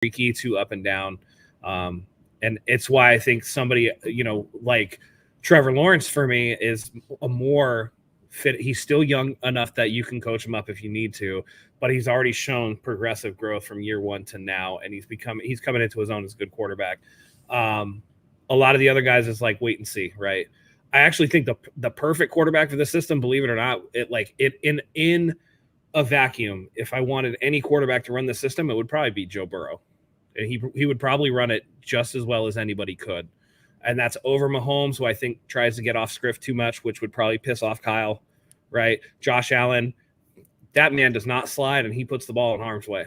freaky, too up and down. And it's why I think somebody, like Trevor Lawrence for me is a more fit. He's still young enough that you can coach him up if you need to, but he's already shown progressive growth from year one to now, and he's coming into his own as a good quarterback. A lot of the other guys is like wait and see, right? I actually think the perfect quarterback for the system, believe it or not, in a vacuum, if I wanted any quarterback to run the system, it would probably be Joe Burrow. And he would probably run it just as well as anybody could. And that's over Mahomes, who I think tries to get off script too much, which would probably piss off Kyle, right? Josh Allen, that man does not slide, and he puts the ball in harm's way,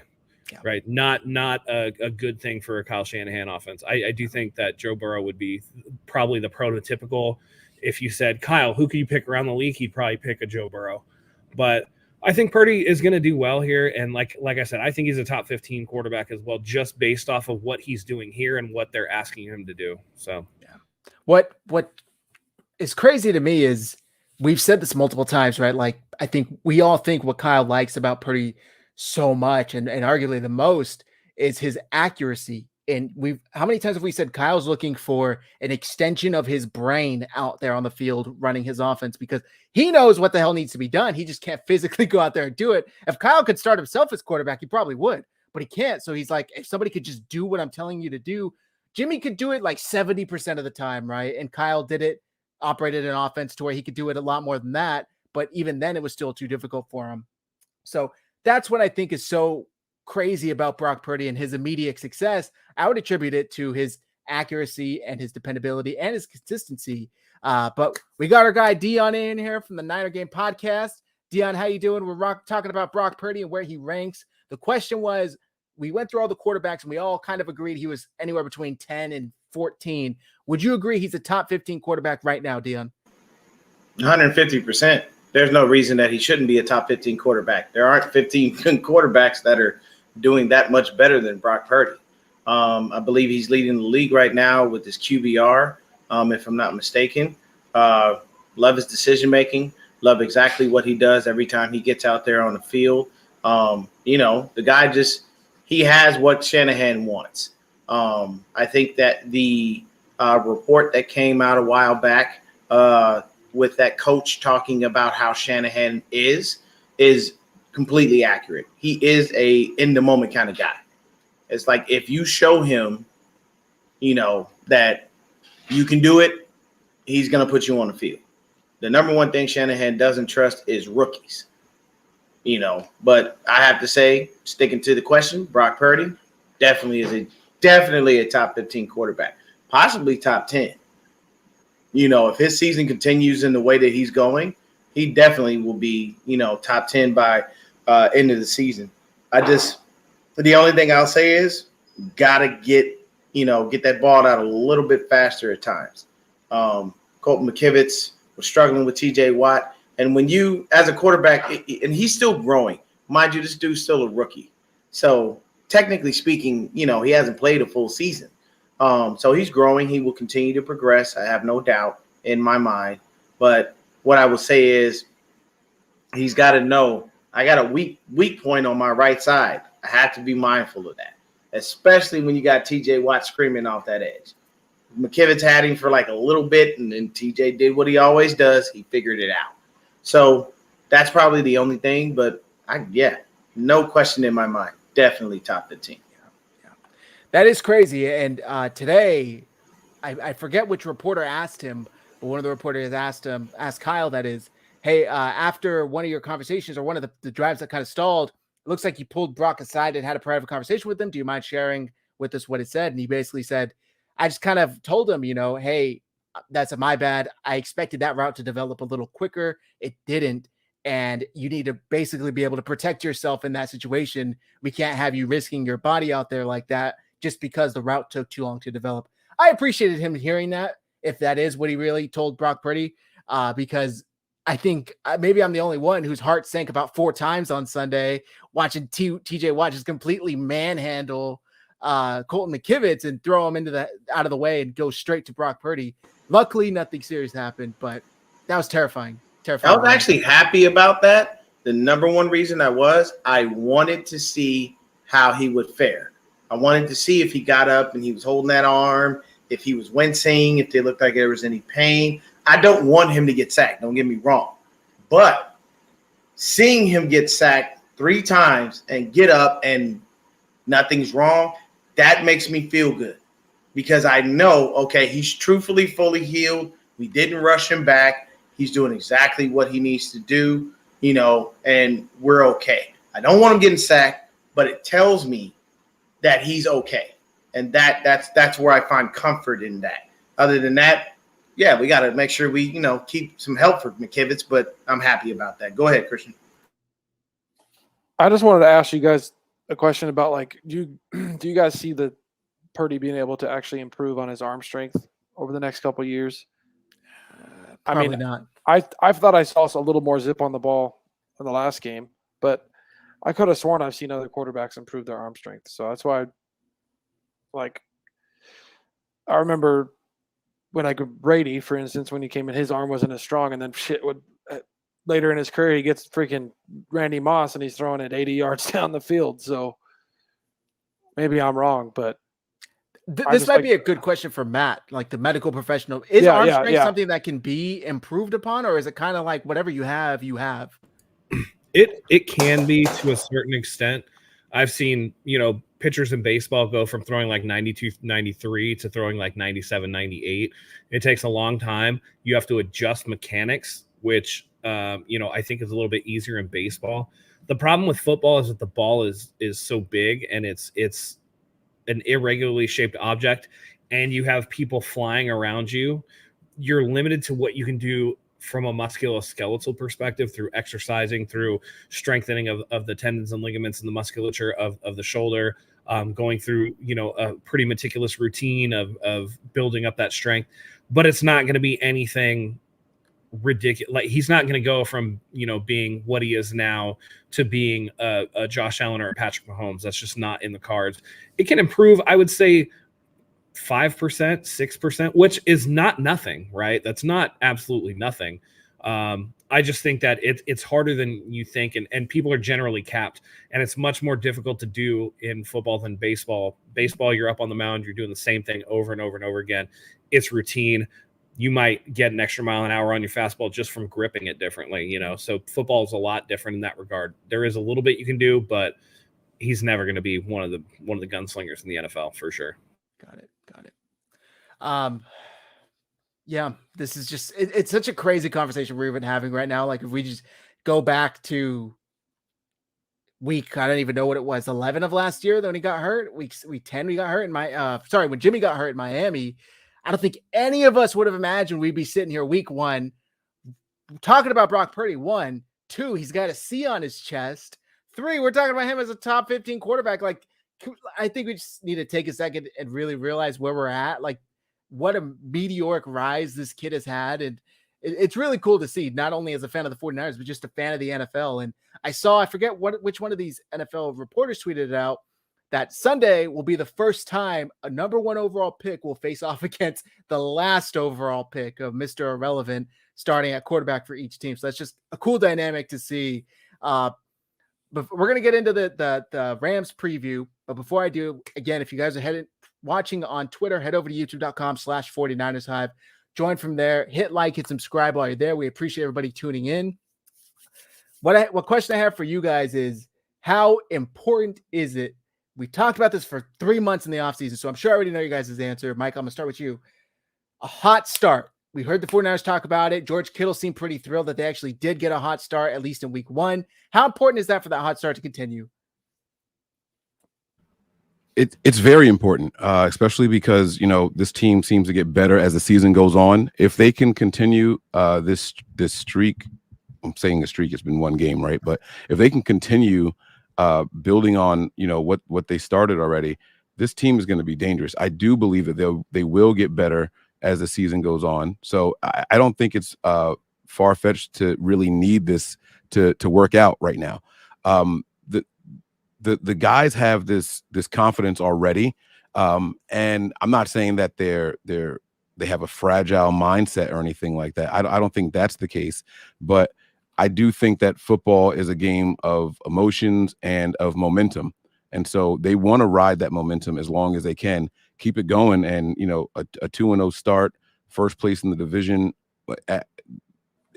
right? Not a good thing for a Kyle Shanahan offense. I do think that Joe Burrow would be probably the prototypical. If you said, Kyle, who could you pick around the league? He'd probably pick a Joe Burrow. But I think Purdy is going to do well here. And like I said, I think he's a top 15 quarterback as well, just based off of what he's doing here and what they're asking him to do. So, What is crazy to me is we've said this multiple times, right? Like, I think we all think what Kyle likes about Purdy so much and arguably the most is his accuracy. And how many times have we said Kyle's looking for an extension of his brain out there on the field running his offense because he knows what the hell needs to be done. He just can't physically go out there and do it. If Kyle could start himself as quarterback, he probably would, but he can't. So he's like, if somebody could just do what I'm telling you to do, Jimmy could do it like 70% of the time, right? And Kyle operated an offense to where he could do it a lot more than that. But even then, it was still too difficult for him. So that's what I think is so crazy about Brock Purdy and his immediate success. I would attribute it to his accuracy and his dependability and his consistency. But we got our guy Dion in here from the Niner Game podcast. Dion, how you doing? We're talking about Brock Purdy and where he ranks. The question was, we went through all the quarterbacks and we all kind of agreed he was anywhere between 10 and 14. Would you agree he's a top 15 quarterback right now, Dion? 150%. There's no reason that he shouldn't be a top 15 quarterback. There aren't 15 quarterbacks that are doing that much better than Brock Purdy. I believe he's leading the league right now with his QBR, if I'm not mistaken. Love his decision-making. Love exactly what he does every time he gets out there on the field. The guy he has what Shanahan wants. I think that the report that came out a while back with that coach talking about how Shanahan is completely accurate. He is a in-the-moment kind of guy. It's like if you show him, that you can do it, he's going to put you on the field. The number one thing Shanahan doesn't trust is rookies. But I have to say, sticking to the question, Brock Purdy definitely a top 15 quarterback, possibly top 10. If his season continues in the way that he's going, he definitely will be, top 10 by end of the season. The only thing I'll say is gotta get that ball out a little bit faster at times. Colton McKivitz was struggling with TJ Watt. And when you, as a quarterback, and he's still growing, mind you, this dude's still a rookie. So technically speaking, he hasn't played a full season. So he's growing. He will continue to progress. I have no doubt in my mind. But what I will say is he's got to know I got a weak point on my right side. I have to be mindful of that, especially when you got TJ Watt screaming off that edge. McKivitz had him for like a little bit, and then TJ did what he always does. He figured it out. So that's probably the only thing. But no question in my mind. Definitely top 15. Yeah. That is crazy. And today, I forget which reporter asked him, but one of the reporters asked Kyle, that is, hey, after one of your conversations or one of the drives that kind of stalled, it looks like you pulled Brock aside and had a private conversation with him. Do you mind sharing with us what it said? And he basically said, I just kind of told him, hey, that's my bad. I expected that route to develop a little quicker. It didn't. And you need to basically be able to protect yourself in that situation. We can't have you risking your body out there like that just because the route took too long to develop. I appreciated him hearing that, if that is what he really told Brock Purdy, because I think maybe I'm the only one whose heart sank about 4 times on Sunday watching TJ Watt just completely manhandle Colton McKivitz and throw him out of the way and go straight to Brock Purdy. Luckily, nothing serious happened, but that was terrifying. I was actually happy about that. The number one reason I wanted to see how he would fare. I wanted to see if he got up and he was holding that arm, if he was wincing, if they looked like there was any pain. I don't want him to get sacked. Don't get me wrong. But seeing him get sacked 3 times and get up and nothing's wrong, that makes me feel good because I know, okay, he's truthfully fully healed. We didn't rush him back. He's doing exactly what he needs to do, and we're okay. I don't want him getting sacked, but it tells me that he's okay. And that's where I find comfort in that. Other than that, yeah, we got to make sure we, keep some help for McKivitz, but I'm happy about that. Go ahead, Christian. I just wanted to ask you guys a question about, like, do you guys see the Purdy being able to actually improve on his arm strength over the next couple of years? Probably not. I thought I saw a little more zip on the ball in the last game, but I could have sworn I've seen other quarterbacks improve their arm strength. So that's why, I remember when Brady, for instance, when he came in, his arm wasn't as strong, and then later in his career, he gets freaking Randy Moss, and he's throwing it 80 yards down the field. So maybe I'm wrong, but this might be a good question for Matt, like the medical professional. Is arm strength something that can be improved upon, or is it kind of like whatever you have, you have? It can be to a certain extent. I've seen, pitchers in baseball go from throwing like 92, 93 to throwing like 97, 98. It takes a long time. You have to adjust mechanics, which, I think is a little bit easier in baseball. The problem with football is that the ball is so big and it's an irregularly shaped object, and you have people flying around you. You're limited to what you can do from a musculoskeletal perspective through exercising, through strengthening of the tendons and ligaments and the musculature of the shoulder, going through, a pretty meticulous routine of building up that strength. But it's not going to be anything ridiculous. Like, he's not going to go from, being what he is now to being a Josh Allen or a Patrick Mahomes. That's just not in the cards. It can improve, I would say, 5%, 6%, which is not nothing, right? That's not absolutely nothing. I just think that it's harder than you think, and people are generally capped, and it's much more difficult to do in football than baseball. Baseball, you're up on the mound, you're doing the same thing over and over and over again. It's routine. You might get an extra mile an hour on your fastball just from gripping it differently, So football is a lot different in that regard. There is a little bit you can do, but he's never going to be one of the gunslingers in the NFL for sure. Got it. Yeah, this is just, it's such a crazy conversation we're even having right now. Like, if we just go back to week, I don't even know what it was, 11 of last year, when he got hurt, week 10, we got hurt when Jimmy got hurt in Miami. I don't think any of us would have imagined we'd be sitting here week 1 talking about Brock Purdy. 1, 2, he's got a C on his chest. 3, we're talking about him as a top 15 quarterback. Like, I think we just need to take a second and really realize where we're at. Like, what a meteoric rise this kid has had. And it's really cool to see, not only as a fan of the 49ers, but just a fan of the NFL. And I forget which one of these NFL reporters tweeted it out, that Sunday will be the first time a number 1 overall pick will face off against the last overall pick of Mr. Irrelevant, starting at quarterback for each team. So that's just a cool dynamic to see. But we're going to get into the Rams preview. But before I do, again, if you guys are watching on Twitter, head over to youtube.com/49ers Hive. Join from there. Hit like, hit subscribe while you're there. We appreciate everybody tuning in. What question I have for you guys is, how important is it? We talked about this for 3 months in the offseason, so I'm sure I already know you guys' answer. Mike, I'm going to start with you. A hot start. We heard the 49ers talk about it. George Kittle seemed pretty thrilled that they actually did get a hot start, at least in week 1. How important is that for that hot start to continue? It's very important, especially because, this team seems to get better as the season goes on. If they can continue this streak, I'm saying a streak, it's been 1 game, right? But if they can continue building on, what they started already, this team is going to be dangerous. I do believe that they will get better as the season goes on. So I don't think it's far-fetched to really need this to work out right now. The guys have this confidence already, and I'm not saying that they have a fragile mindset or anything like that. I don't think that's the case, but I do think that football is a game of emotions and of momentum, And so they want to ride that momentum as long as they can, keep it going. And, a 2-0 start, first place in the division,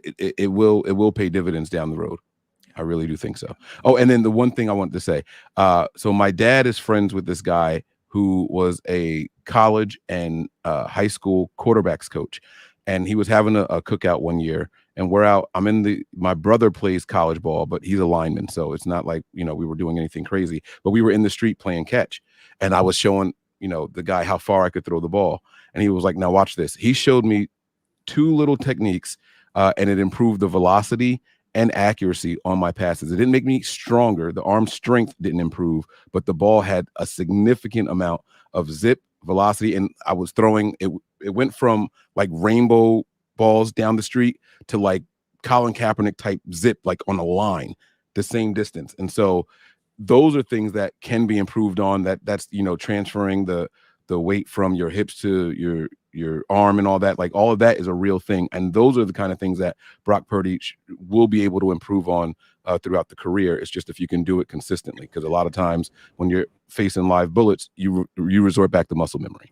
it will pay dividends down the road. I really do think so. Oh, and then the one thing I wanted to say, so my dad is friends with this guy who was a college and high school quarterbacks coach. And he was having a cookout one year, and we're out. My brother plays college ball, but he's a lineman. So it's not like, we were doing anything crazy, but we were in the street playing catch. And I was showing, the guy how far I could throw the ball. And he was like, now watch this. He showed me 2 little techniques, and it improved the velocity and accuracy on my passes. It didn't make me stronger. The arm strength didn't improve, but the ball had a significant amount of zip, velocity, and I was throwing it. It went from like rainbow balls down the street to like Colin Kaepernick type zip, like on a line, the same distance. And so those are things that can be improved on. That's transferring the weight from your hips to your arm and all that. Like all of that is a real thing. And those are the kind of things that Brock Purdy will be able to improve on throughout the career. It's just if you can do it consistently, because a lot of times when you're facing live bullets, you resort back to muscle memory.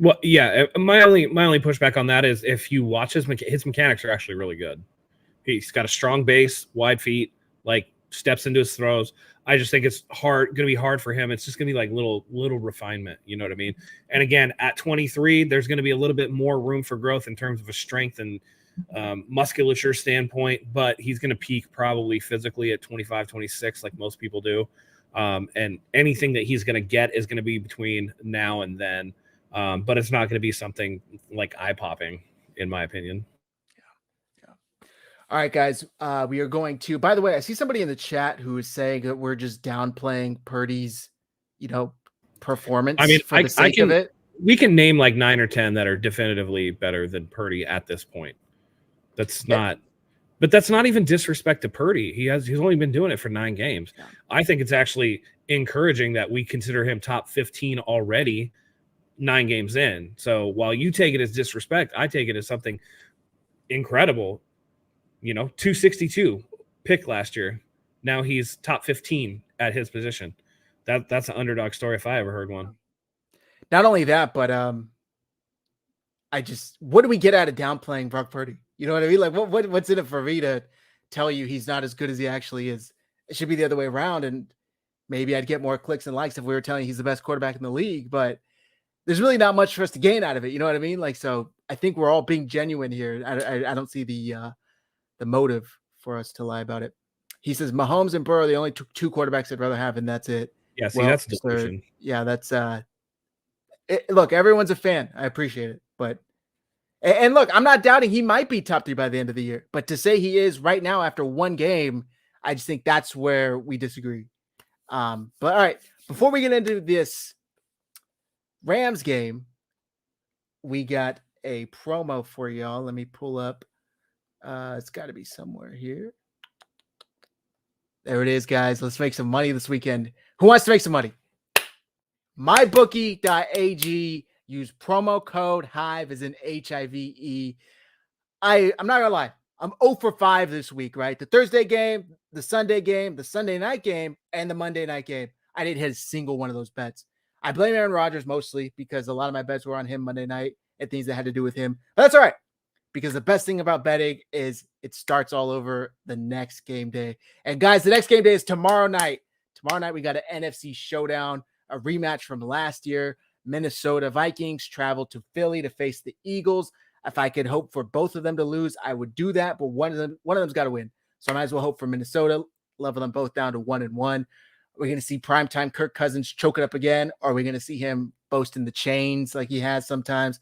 Well, yeah, my only pushback on that is if you watch his mechanics are actually really good. He's got a strong base, wide feet, like steps into his throws. I just think it's going to be hard for him. It's just going to be like little refinement. You know what I mean? And again, at 23, there's going to be a little bit more room for growth in terms of a strength and musculature standpoint, but he's going to peak probably physically at 25, 26, like most people do. And anything that he's going to get is going to be between now and then. But it's not going to be something like eye-popping, in my opinion. All right, guys, we are going to, by the way, I see somebody in the chat who is saying that we're just downplaying Purdy's, performance. I mean, for the sake of it. We can name like 9 or 10 that are definitively better than Purdy at this point. But that's not even disrespect to Purdy. He's only been doing it for 9 games. Yeah. I think it's actually encouraging that we consider him top 15 already 9 games in. So while you take it as disrespect, I take it as something incredible. 262 pick last year. Now he's top 15 at his position. That's an underdog story if I ever heard one. Not only that, but what do we get out of downplaying Brock Purdy? You know what I mean? Like what's in it for me to tell you he's not as good as he actually is? It should be the other way around, and maybe I'd get more clicks and likes if we were telling you he's the best quarterback in the league, but there's really not much for us to gain out of it. You know what I mean? Like, so I think we're all being genuine here. I don't see the motive for us to lie about it. He says Mahomes and Burrow are the only 2 quarterbacks I'd rather have, and that's it. Yeah, see, that's delusion. Yeah, that's look, everyone's a fan. I appreciate it, but and look, I'm not doubting he might be top 3 by the end of the year, but to say he is right now after 1 game, I just think that's where we disagree. But all right, before we get into this Rams game, we got a promo for y'all. Let me pull up. It's got to be somewhere here. There it is, guys. Let's make some money this weekend. Who wants to make some money? MyBookie.ag. Use promo code Hive as in HIVE. I'm not gonna lie. I'm 0 for 5 this week, right? The Thursday game, the Sunday game, the Sunday night game, and the Monday night game. I didn't hit a single one of those bets. I blame Aaron Rodgers mostly because a lot of my bets were on him Monday night and things that had to do with him. But that's all right, because the best thing about betting is it starts all over the next game day. And guys, the next game day is tomorrow night. Tomorrow night, we got an NFC showdown, a rematch from last year. Minnesota Vikings travel to Philly to face the Eagles. If I could hope for both of them to lose, I would do that, but one of them's got to win. So I might as well hope for Minnesota, level them both down to 1-1. We're going to see primetime Kirk Cousins choke it up again, or are we going to see him boasting the chains like he has sometimes?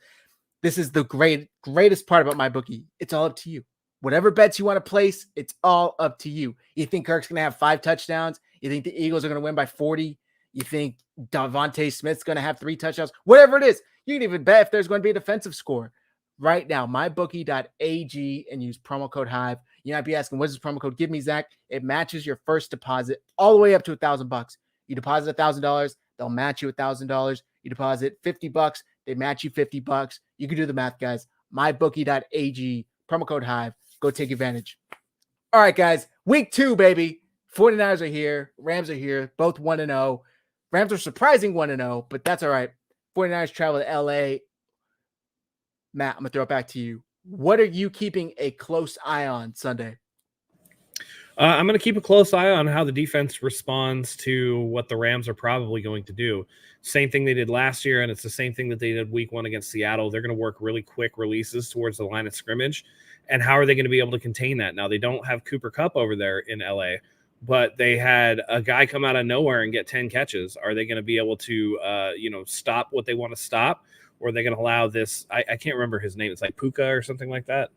This is the greatest part about MyBookie. It's all up to you. Whatever bets you want to place, it's all up to you. You think Kirk's going to have 5 touchdowns? You think the Eagles are going to win by 40? You think Devontae Smith's going to have 3 touchdowns? Whatever it is, you can even bet if there's going to be a defensive score. Right now, mybookie.ag and use promo code Hive. You might be asking, what does this promo code give me, Zach? It matches your first deposit all the way up to $1,000. You deposit $1,000, they'll match you $1,000. You deposit $50, they match you $50. You can do the math, guys. mybookie.ag, promo code Hive. Go take advantage. All right, guys. Week 2, baby. 49ers are here. Rams are here. Both 1-0. Rams are surprising 1-0, but that's all right. 49ers travel to LA. Matt, I'm going to throw it back to you. What are you keeping a close eye on Sunday? I'm going to keep a close eye on how the defense responds to what the Rams are probably going to do. Same thing they did last year, and it's the same thing that they did week 1 against Seattle. They're going to work really quick releases towards the line of scrimmage. And how are they going to be able to contain that? Now, they don't have Cooper Kupp over there in LA, but they had a guy come out of nowhere and get 10 catches. Are they going to be able to, stop what they want to stop? Or are they going to allow this? I can't remember his name. It's like Puka or something like that.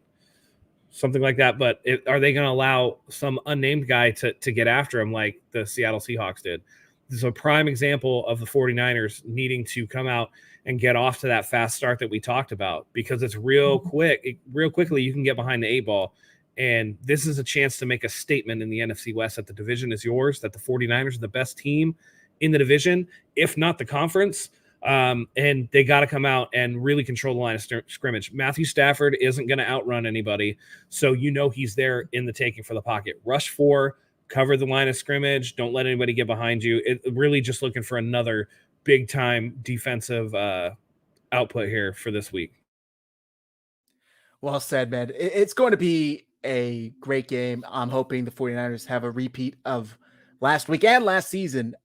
But are they going to allow some unnamed guy to get after him like the Seattle Seahawks did? This is a prime example of the 49ers needing to come out and get off to that fast start that we talked about, because it's real quickly you can get behind the 8 ball. And this is a chance to make a statement in the NFC West that the division is yours, that the 49ers are the best team in the division, if not the conference. And they got to come out and really control the line of scrimmage. Matthew Stafford isn't going to outrun anybody, so he's there in the taking for the pocket. Rush 4, cover the line of scrimmage. Don't let anybody get behind you. It really just looking for another big-time defensive output here for this week. Well said, man. It's going to be a great game. I'm hoping the 49ers have a repeat of last week and last season.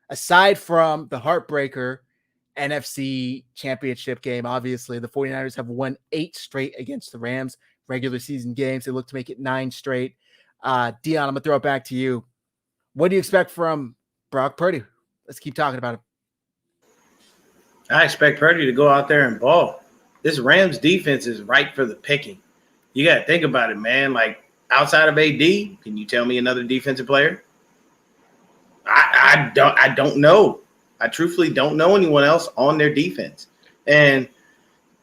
Aside from the heartbreaker NFC championship game, obviously the 49ers have won 8 straight against the Rams regular season games. They look to make it 9 straight. Dion, I'm gonna throw it back to you. What do you expect from Brock Purdy? Let's keep talking about him. I expect Purdy to go out there and ball. This Rams defense is ripe for the picking. You got to think about it, man. Like, outside of AD, can you tell me another defensive player? I don't know. I truthfully don't know anyone else on their defense. And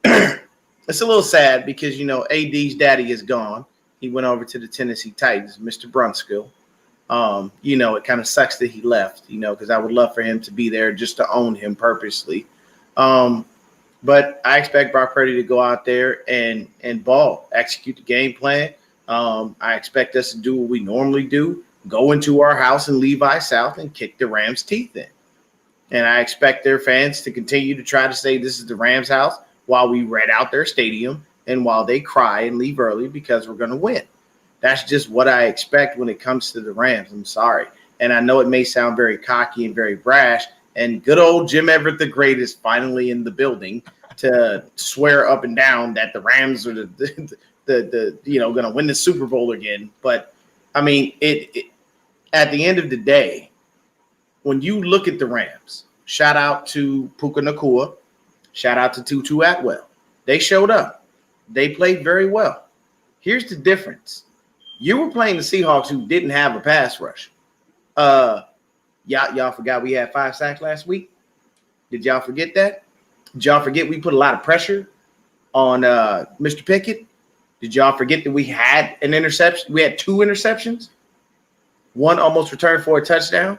it's a little sad because, AD's daddy is gone. He went over to the Tennessee Titans, Mr. Brunskill. It kind of sucks that he left, because I would love for him to be there just to own him purposely. But I expect Brock Purdy to go out there and ball, execute the game plan. I expect us to do what we normally do, go into our house in Levi South and kick the Rams' teeth in. And I expect their fans to continue to try to say this is the Rams' house while we red out their stadium and while they cry and leave early because we're going to win. That's just what I expect when it comes to the Rams. I'm sorry. And I know it may sound very cocky and very brash, and good old Jim Everett the Great is finally in the building to swear up and down that the Rams are the going to win the Super Bowl again. But I mean, it at the end of the day, when you look at the Rams, shout out to Puka Nacua, shout out to Tutu Atwell. They showed up. They played very well. Here's the difference. You were playing the Seahawks, who didn't have a pass rush. Y'all forgot we had 5 sacks last week? Did y'all forget that? Did y'all forget we put a lot of pressure on Mr. Pickett? Did y'all forget that we had an interception? We had 2 interceptions. One almost returned for a touchdown.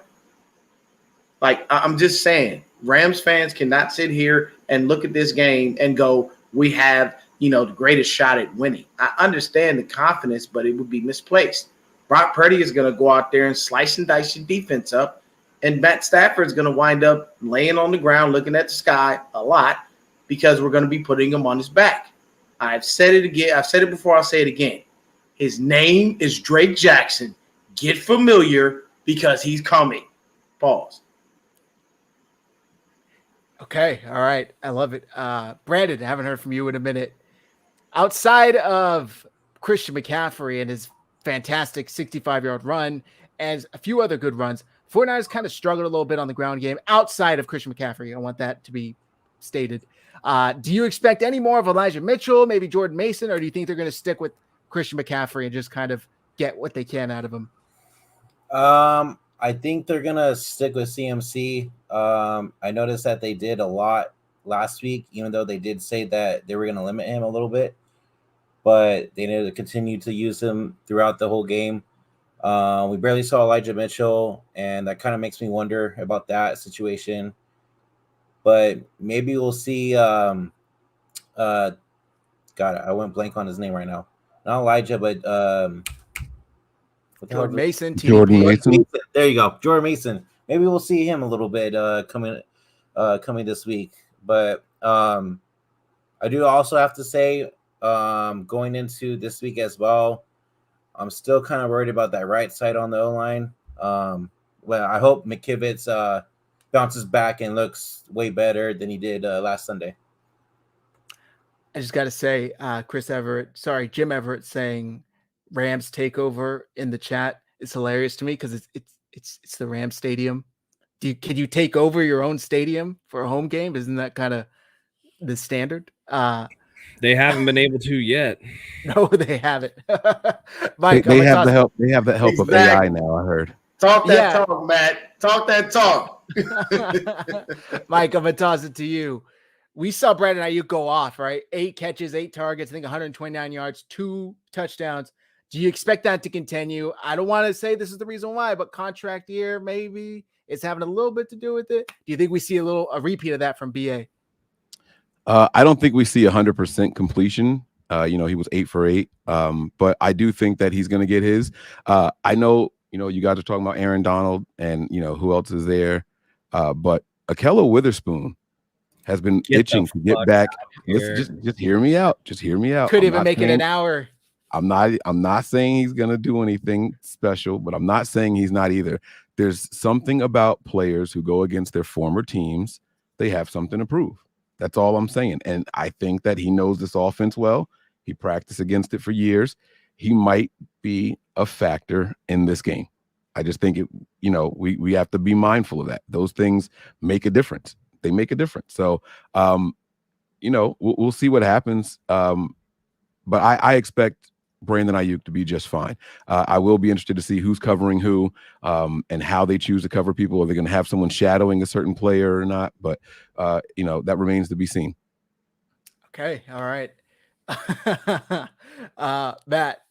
Like, I'm just saying, Rams fans cannot sit here and look at this game and go, we have, the greatest shot at winning. I understand the confidence, but it would be misplaced. Brock Purdy is going to go out there and slice and dice your defense up, and Matt Stafford is going to wind up laying on the ground looking at the sky a lot because we're going to be putting him on his back. I've said it again. I've said it before. I'll say it again. His name is Drake Jackson. Get familiar because he's coming. Pause. Okay. All right. I love it. Brandon, I haven't heard from you in a minute. Outside of Christian McCaffrey and his fantastic 65-yard run and a few other good runs, 49ers kind of struggled a little bit on the ground game outside of Christian McCaffrey. I want that to be stated. Do you expect any more of Elijah Mitchell, maybe Jordan Mason, or do you think they're going to stick with Christian McCaffrey and just kind of get what they can out of him? I think they're going to stick with CMC. I noticed that they did a lot last week, even though they did say that they were going to limit him a little bit, but they needed to continue to use him throughout the whole game. We barely saw Elijah Mitchell, and that kind of makes me wonder about that situation. But maybe we'll see. God, I went blank on his name right now. Not Elijah, but What the hell Jordan is it? Mason, TDP. Jordan Mason. There you go, Jordan Mason. Maybe we'll see him a little bit coming this week. But I do also have to say, going into this week as well, I'm still kind of worried about that right side on the O-line. Well, I hope McKivitz bounces back and looks way better than he did last Sunday. I just got to say, Jim Everett saying Rams takeover in the chat is hilarious to me because it's the Rams stadium. Can you take over your own stadium for a home game? Isn't that kind of the standard? They haven't been able to yet. No, they haven't. Mike, They have the help. They have the help of AI now. I heard. Talk that talk, Matt. Talk that talk. Mike, I'm gonna toss it to you. We saw Brandon Ayuk go off, right? 8 catches, 8 targets, I think 129 yards, 2 touchdowns. Do you expect that to continue? I don't want to say this is the reason why, but contract year maybe it's having a little bit to do with it. Do you think we see a repeat of that from BA? I don't think we see 100% completion. He was 8 for 8. But I do think that he's going to get his. I know, you guys are talking about Aaron Donald and, who else is there. But Akello Witherspoon has been itching to get back. Just hear me out. Just hear me out. Could even make it an hour. I'm not saying he's going to do anything special, but I'm not saying he's not either. There's something about players who go against their former teams. They have something to prove. That's all I'm saying. And I think that he knows this offense well. He practiced against it for years. He might be a factor in this game. I just think we have to be mindful of that. Those things make a difference. They make a difference. So, we'll see what happens. But I expect Brandon Ayuk to be just fine. I will be interested to see who's covering who and how they choose to cover people. Are they going to have someone shadowing a certain player or not? But, that remains to be seen. Okay. All right. Matt,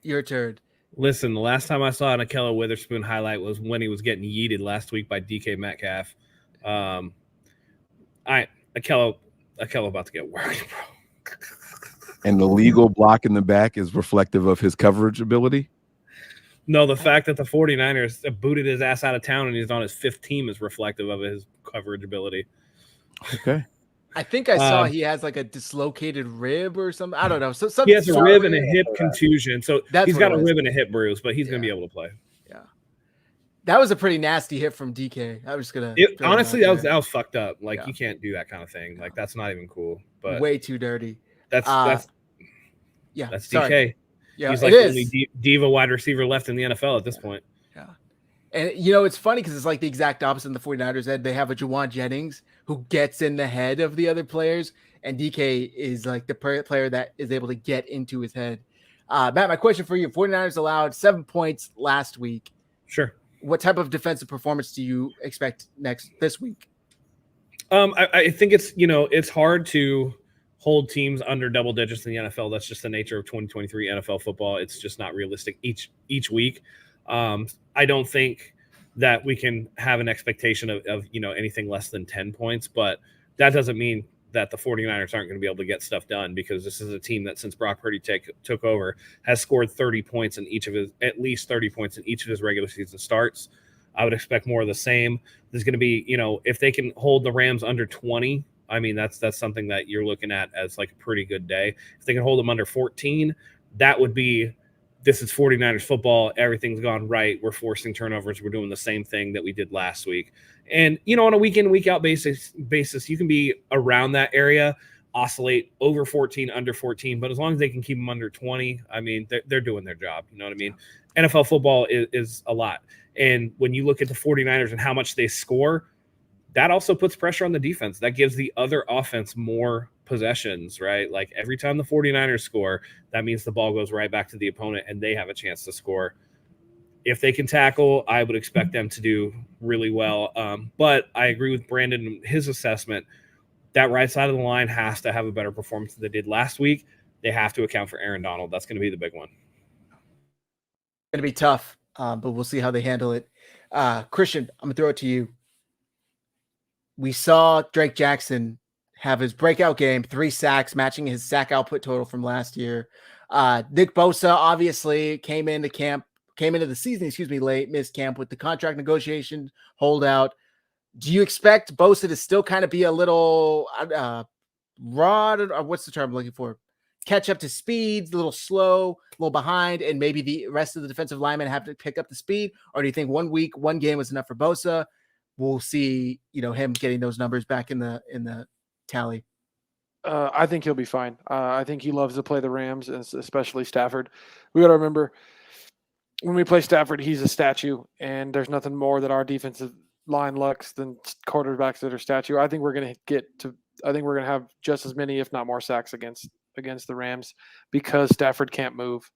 your turn. Listen, the last time I saw an Akello Witherspoon highlight was when he was getting yeeted last week by DK Metcalf. Akello about to get worked, bro. And the legal block in the back is reflective of his coverage ability? No, the fact that the 49ers booted his ass out of town and he's on his 5th team is reflective of his coverage ability. Okay. I think I saw he has like a dislocated rib or something. I don't know. So he has a rib and a hip contusion. So he's got a rib and a hip bruise, but he's going to be able to play. Yeah. That was a pretty nasty hit from DK. I was going to. Honestly, that was fucked up. Like, you can't do that kind of thing. Like, that's not even cool. But way too dirty. That's DK. Sorry. Yeah, he's like the only diva wide receiver left in the NFL at this point. Yeah. And, it's funny because it's like the exact opposite in the 49ers. They have a Juwan Jennings who gets in the head of the other players, and DK is like the player that is able to get into his head. Matt, my question for you, 49ers allowed 7 points last week. Sure. What type of defensive performance do you expect this week? I think it's hard to hold teams under double digits in the NFL. That's just the nature of 2023 NFL football. It's just not realistic each week. I don't think that we can have an expectation of anything less than 10 points, but that doesn't mean that the 49ers aren't going to be able to get stuff done, because this is a team that since Brock Purdy took over has scored 30 points in at least 30 points in each of his regular season starts. I would expect more of the same. There's going to be, if they can hold the Rams under 20, I mean, that's something that you're looking at as like a pretty good day. If they can hold them under 14, that would be, this is 49ers football. Everything's gone right. We're forcing turnovers. We're doing the same thing that we did last week. And, on a week in, week out basis, you can be around that area, oscillate over 14, under 14. But as long as they can keep them under 20, I mean, they're doing their job. You know what I mean? NFL football is a lot. And when you look at the 49ers and how much they score, that also puts pressure on the defense. That gives the other offense more possessions, right? Like every time the 49ers score, that means the ball goes right back to the opponent and they have a chance to score. If they can tackle, I would expect them to do really well. But I agree with Brandon and his assessment. That right side of the line has to have a better performance than they did last week. They have to account for Aaron Donald. That's going to be the big one. Going to be tough, but we'll see how they handle it. Christian, I'm going to throw it to you. We saw Drake Jackson have his breakout game, 3 sacks, matching his sack output total from last year. Nick Bosa obviously came into camp came into the season, late, missed camp with the contract negotiation holdout. Do you expect Bosa to still kind of be a little raw, or what's the term I'm looking for? Catch up to speed, a little slow, a little behind, and maybe the rest of the defensive linemen have to pick up the speed? Or do you think 1 week, 1 game was enough for Bosa? We'll see, him getting those numbers back in the tally. I think he'll be fine. I think he loves to play the Rams, and especially Stafford. We got to remember, when we play Stafford, he's a statue, and there's nothing more that our defensive line lacks than quarterbacks that are statue. I think we're going to have just as many, if not more, sacks against the Rams because Stafford can't move.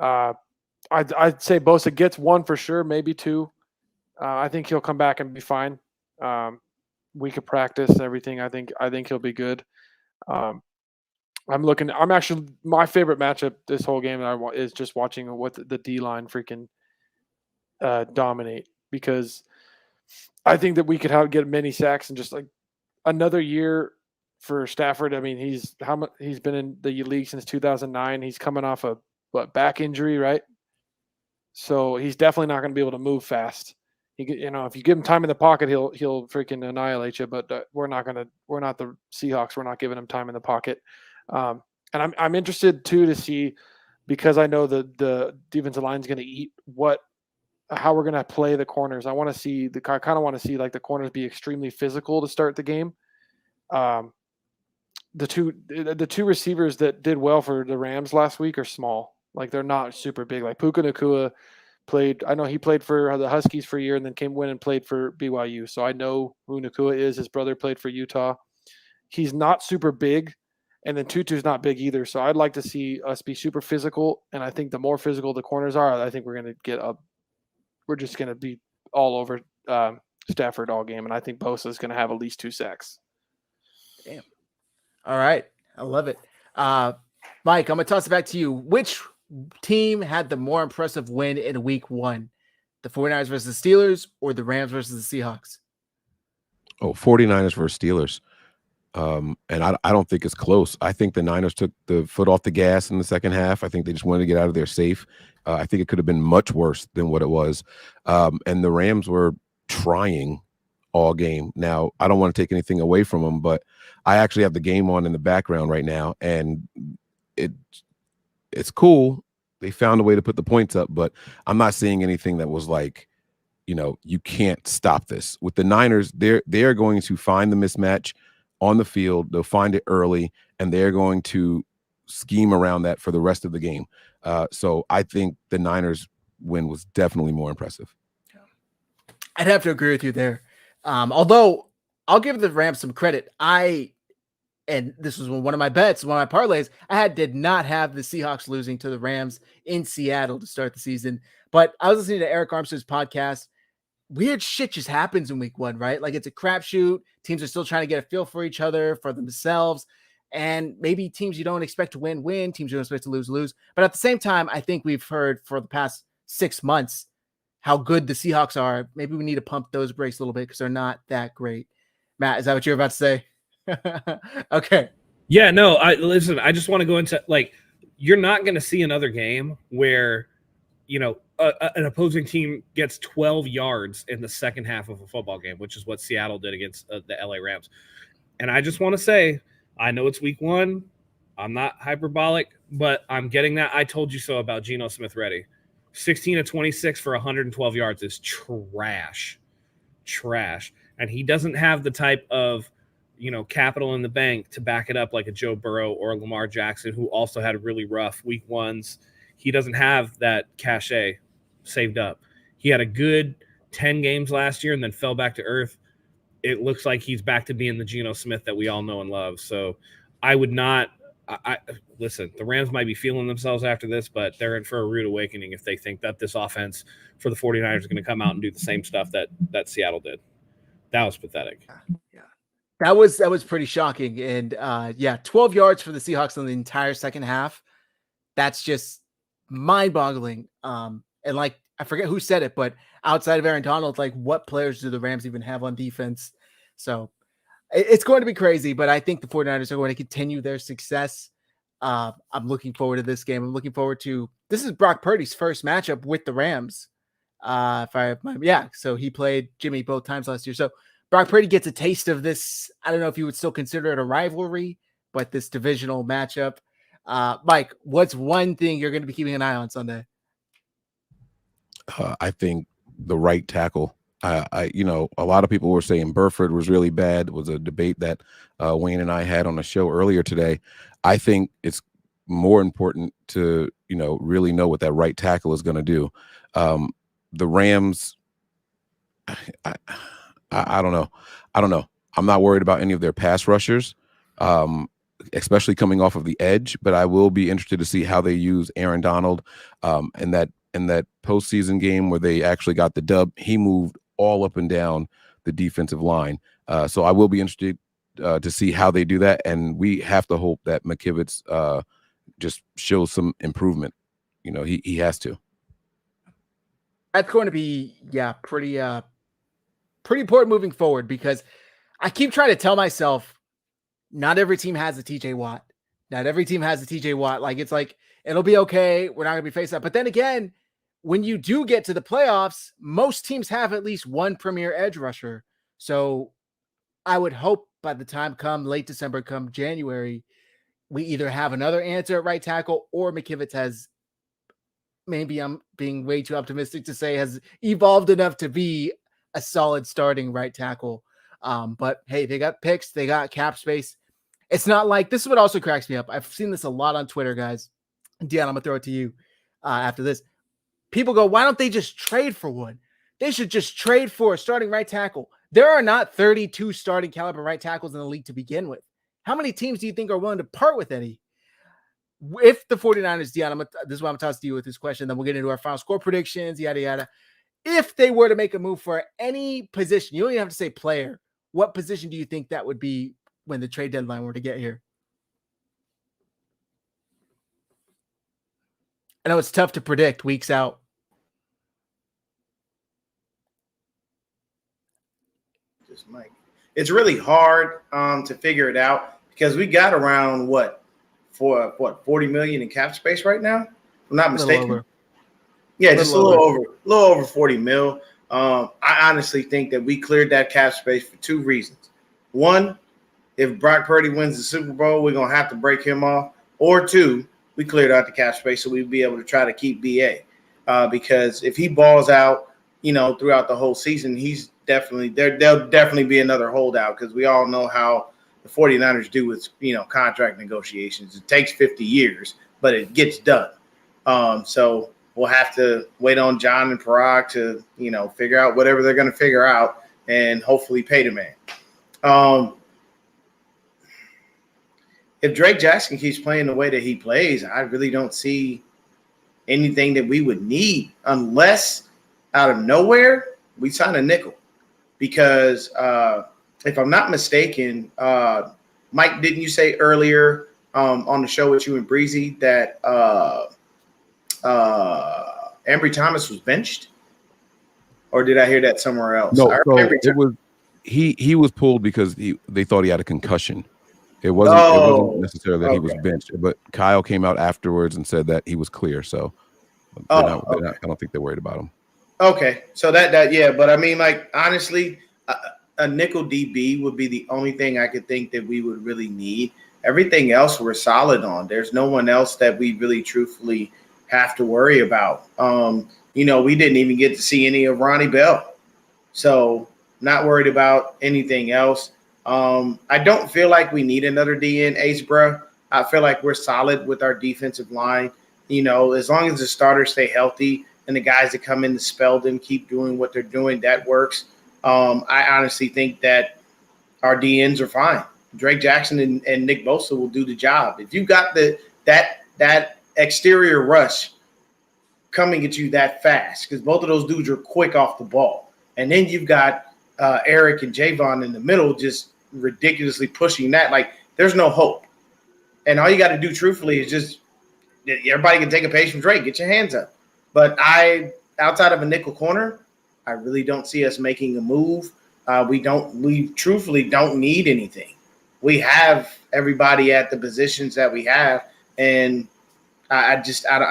I'd say Bosa gets 1 for sure, maybe 2. I think he'll come back and be fine. Week of practice, everything. I think he'll be good. I'm actually, my favorite matchup this whole game is just watching what the D line freaking dominate, because I think that we could get many sacks and just like another year for Stafford. I mean, he's been in the league since 2009. He's coming off a back injury, right? So he's definitely not going to be able to move fast. If you give him time in the pocket, he'll freaking annihilate you. But we're not the Seahawks. We're not giving him time in the pocket. And I'm interested too to see, because I know the defensive line is going to eat how we're going to play the corners. I kind of want to see like the corners be extremely physical to start the game. The two receivers that did well for the Rams last week are small. Like, they're not super big. Like Puka Nacua I know he played for the Huskies for a year and then went and played for BYU. So I know who Nacua is. His brother played for Utah. He's not super big. And then Tutu's not big either. So I'd like to see us be super physical. And I think the more physical the corners are, I think we're going to we're just going to be all over Stafford all game. And I think Bosa is going to have at least 2 sacks. Damn. All right. I love it. Mike, I'm going to toss it back to you. Which team had the more impressive win in week 1? The 49ers versus the Steelers or the Rams versus the Seahawks? 49ers versus Steelers. And I don't think it's close. I think the Niners took the foot off the gas in the second half. I think they just wanted to get out of there safe. I think it could have been much worse than what it was. And the Rams were trying all game. Now, I don't want to take anything away from them, but I actually have the game on in the background right now, and it's cool. They found a way to put the points up, but I'm not seeing anything that was like, you can't stop this. With the Niners, they're going to find the mismatch on the field. They'll find it early, and they're going to scheme around that for the rest of the game. So I think the Niners win was definitely more impressive. I'd have to agree with you there. Although I'll give the Rams some credit. And this was one of my bets, one of my parlays, did not have the Seahawks losing to the Rams in Seattle to start the season. But I was listening to Eric Armstead's podcast. Weird shit just happens in week 1, right? Like, it's a crapshoot. Teams are still trying to get a feel for each other, for themselves. And maybe teams you don't expect to win, teams you don't expect to lose. But at the same time, I think we've heard for the past 6 months how good the Seahawks are. Maybe we need to pump those brakes a little bit because they're not that great. Matt, is that what you're about to say? Okay. Yeah, no, listen, I just want to go into, like, you're not going to see another game where, an opposing team gets 12 yards in the second half of a football game, which is what Seattle did against the LA Rams. And I just want to say, I know it's week 1. I'm not hyperbolic, but I'm getting that I told you so about Geno Smith-Ready. 16 of 26 for 112 yards is trash. And he doesn't have the type of, capital in the bank to back it up like a Joe Burrow or a Lamar Jackson, who also had really rough week 1s. He doesn't have that cachet saved up. He had a good 10 games last year and then fell back to earth. It looks like he's back to being the Geno Smith that we all know and love. So I would not listen, the Rams might be feeling themselves after this, but they're in for a rude awakening if they think that this offense for the 49ers is going to come out and do the same stuff that Seattle did. That was pathetic. Yeah. That was pretty shocking. And 12 yards for the Seahawks in the entire second half. That's just mind-boggling. And like, I forget who said it, but outside of Aaron Donald, like, what players do the Rams even have on defense? So it's going to be crazy, but I think the 49ers are going to continue their success. I'm looking forward to this game. I'm looking forward to this is Brock Purdy's first matchup with the Rams. So he played Jimmy both times last year. So Brock Purdy gets a taste of this. I don't know if you would still consider it a rivalry, but this divisional matchup. Mike, what's one thing you're going to be keeping an eye on Sunday? I think the right tackle. A lot of people were saying Burford was really bad. It was a debate that Wayne and I had on the show earlier today. I think it's more important to, really know what that right tackle is going to do. The Rams, I don't know. I'm not worried about any of their pass rushers, especially coming off of the edge, but I will be interested to see how they use Aaron Donald in that postseason game where they actually got the dub. He moved all up and down the defensive line. So I will be interested to see how they do that. And we have to hope that McKivitz just shows some improvement. He has to. That's going to be, pretty important moving forward, because I keep trying to tell myself not every team has a TJ Watt. Not every team has a TJ Watt. It's like, it'll be okay. We're not going to be faced up. But then again, when you do get to the playoffs, most teams have at least one premier edge rusher. So I would hope by the time come late December, come January, we either have another answer at right tackle, or McKivitz has, maybe I'm being way too optimistic to say, has evolved enough to be a solid starting right tackle. But hey, they got picks, they got cap space. It's not like, this is what also cracks me up. I've seen this a lot on Twitter, guys. Deanna, I'm gonna throw it to you after this. People go, why don't they just trade for one? They should just trade for a starting right tackle. There are not 32 starting caliber right tackles in the league to begin with. How many teams do you think are willing to part with any? If the 49ers, Deanna, this is what I'm tossing to you with this question, then we'll get into our final score predictions, yada, yada. If they were to make a move for any position, you don't even have to say player, what position do you think that would be when the trade deadline were to get here? I know it's tough to predict weeks out. Mike, it's really hard to figure it out, because we got around 40 million in cap space right now, if I'm not mistaken. Yeah, just a little over 40 mil. I honestly think that we cleared that cap space for two reasons. One, if Brock Purdy wins the Super Bowl, we're gonna have to break him off. Or two, we cleared out the cap space so we'd be able to try to keep BA. Because if he balls out, throughout the whole season, there'll definitely be another holdout, because we all know how the 49ers do with, contract negotiations. It takes 50 years, but it gets done. So we'll have to wait on John and Parag to, figure out whatever they're going to figure out and hopefully pay the man. If Drake Jackson keeps playing the way that he plays, I really don't see anything that we would need, unless out of nowhere we sign a nickel. Because if I'm not mistaken, Mike, didn't you say earlier on the show with you and Breezy that Ambry Thomas was benched? Or did I hear that somewhere else? No, it was he was pulled because they thought he had a concussion. It wasn't necessarily that he was benched, but Kyle came out afterwards and said that he was clear. So I don't think they're worried about him. Okay, so that but I mean, honestly, a nickel DB would be the only thing I could think that we would really need. Everything else we're solid on. There's no one else that we really truthfully have to worry about. We didn't even get to see any of Ronnie Bell, so not worried about anything else. I don't feel like we need another D in Ace, bruh. I feel like we're solid with our defensive line. As long as the starters stay healthy and the guys that come in to spell them keep doing what they're doing, that works. I honestly think that our DNs are fine. Drake Jackson and Nick Bosa will do the job. If you got that exterior rush coming at you that fast, because both of those dudes are quick off the ball, and then you've got Eric and Javon in the middle just ridiculously pushing that, there's no hope. And all you got to do truthfully is just everybody can take a page from Drake, get your hands up. But outside of a nickel corner, I really don't see us making a move. We truthfully don't need anything. We have everybody at the positions that we have, and I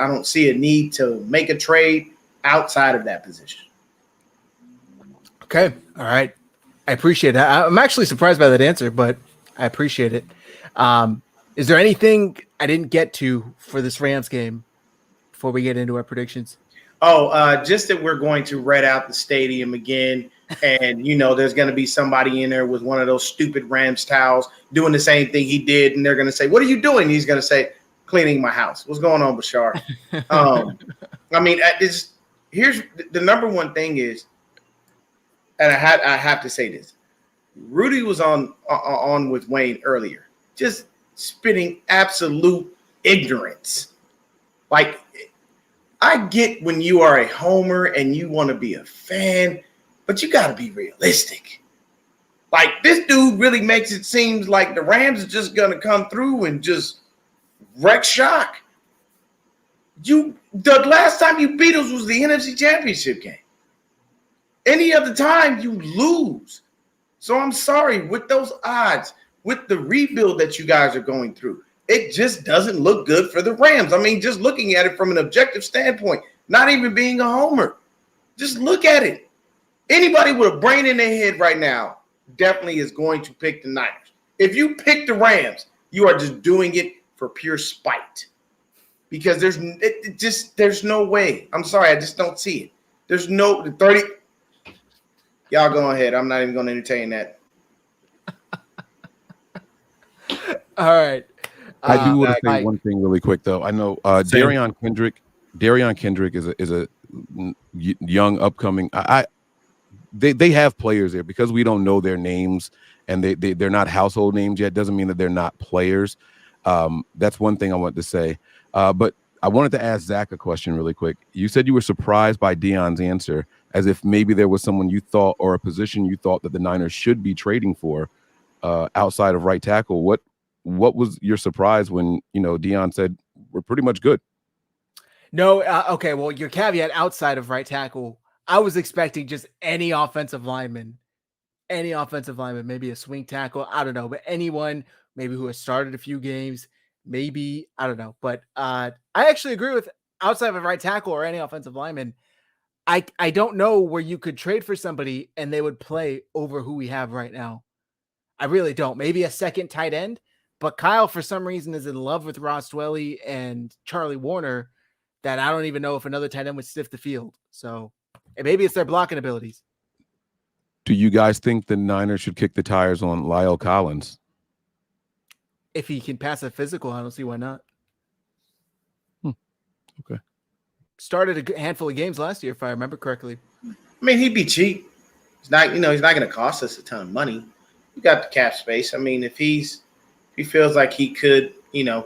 don't see a need to make a trade outside of that position. Okay. All right. I appreciate it. I'm actually surprised by that answer, but I appreciate it. Is there anything I didn't get to for this Rams game before we get into our predictions? Just that we're going to red out the stadium again. And, there's going to be somebody in there with one of those stupid Rams towels doing the same thing he did. And they're going to say, "What are you doing?" He's going to say, "Cleaning my house." What's going on, Bashar? Here's the number one thing is, and I have to say this. Rudy was on with Wayne earlier, just spitting absolute ignorance. Like, I get when you are a homer and you want to be a fan, but you got to be realistic. Like, this dude really makes it seem like the Rams are just going to come through and just wreck shock. The last time you beat us was the NFC Championship game. Any other time you lose. So I'm sorry, with those odds, with the rebuild that you guys are going through, it just doesn't look good for the Rams. I mean, just looking at it from an objective standpoint, not even being a homer. Just look at it. Anybody with a brain in their head right now definitely is going to pick the Niners. If you pick the Rams, you are just doing it for pure spite. Because there's no way. I'm sorry, I just don't see it. There's no 30. Y'all go ahead. I'm not even going to entertain that. All right. I do want to say one thing really quick, though. I know Darion Kendrick is a young upcoming. They have players there because we don't know their names and they're not household names yet. Doesn't mean that they're not players. That's one thing I wanted to say. But I wanted to ask Zach a question really quick. You said you were surprised by Deion's answer, as if maybe there was someone you thought or a position you thought that the Niners should be trading for outside of right tackle. What was your surprise when Deion said we're pretty much good? No, okay. Well, your caveat outside of right tackle, I was expecting just any offensive lineman, maybe a swing tackle. I don't know, but anyone maybe who has started a few games, maybe I don't know. But I actually agree with outside of right tackle or any offensive lineman. I don't know where you could trade for somebody and they would play over who we have right now. I really don't. Maybe a second tight end. But Kyle, for some reason, is in love with Ross Dwelley and Charlie Warner that I don't even know if another tight end would stiff the field. So maybe it's their blocking abilities. Do you guys think the Niners should kick the tires on Lyle Collins? If he can pass a physical, I don't see why not. Okay. Started a handful of games last year, if I remember correctly. I mean, he'd be cheap. He's not going to cost us a ton of money. You got the cap space. I mean, if he feels like he could,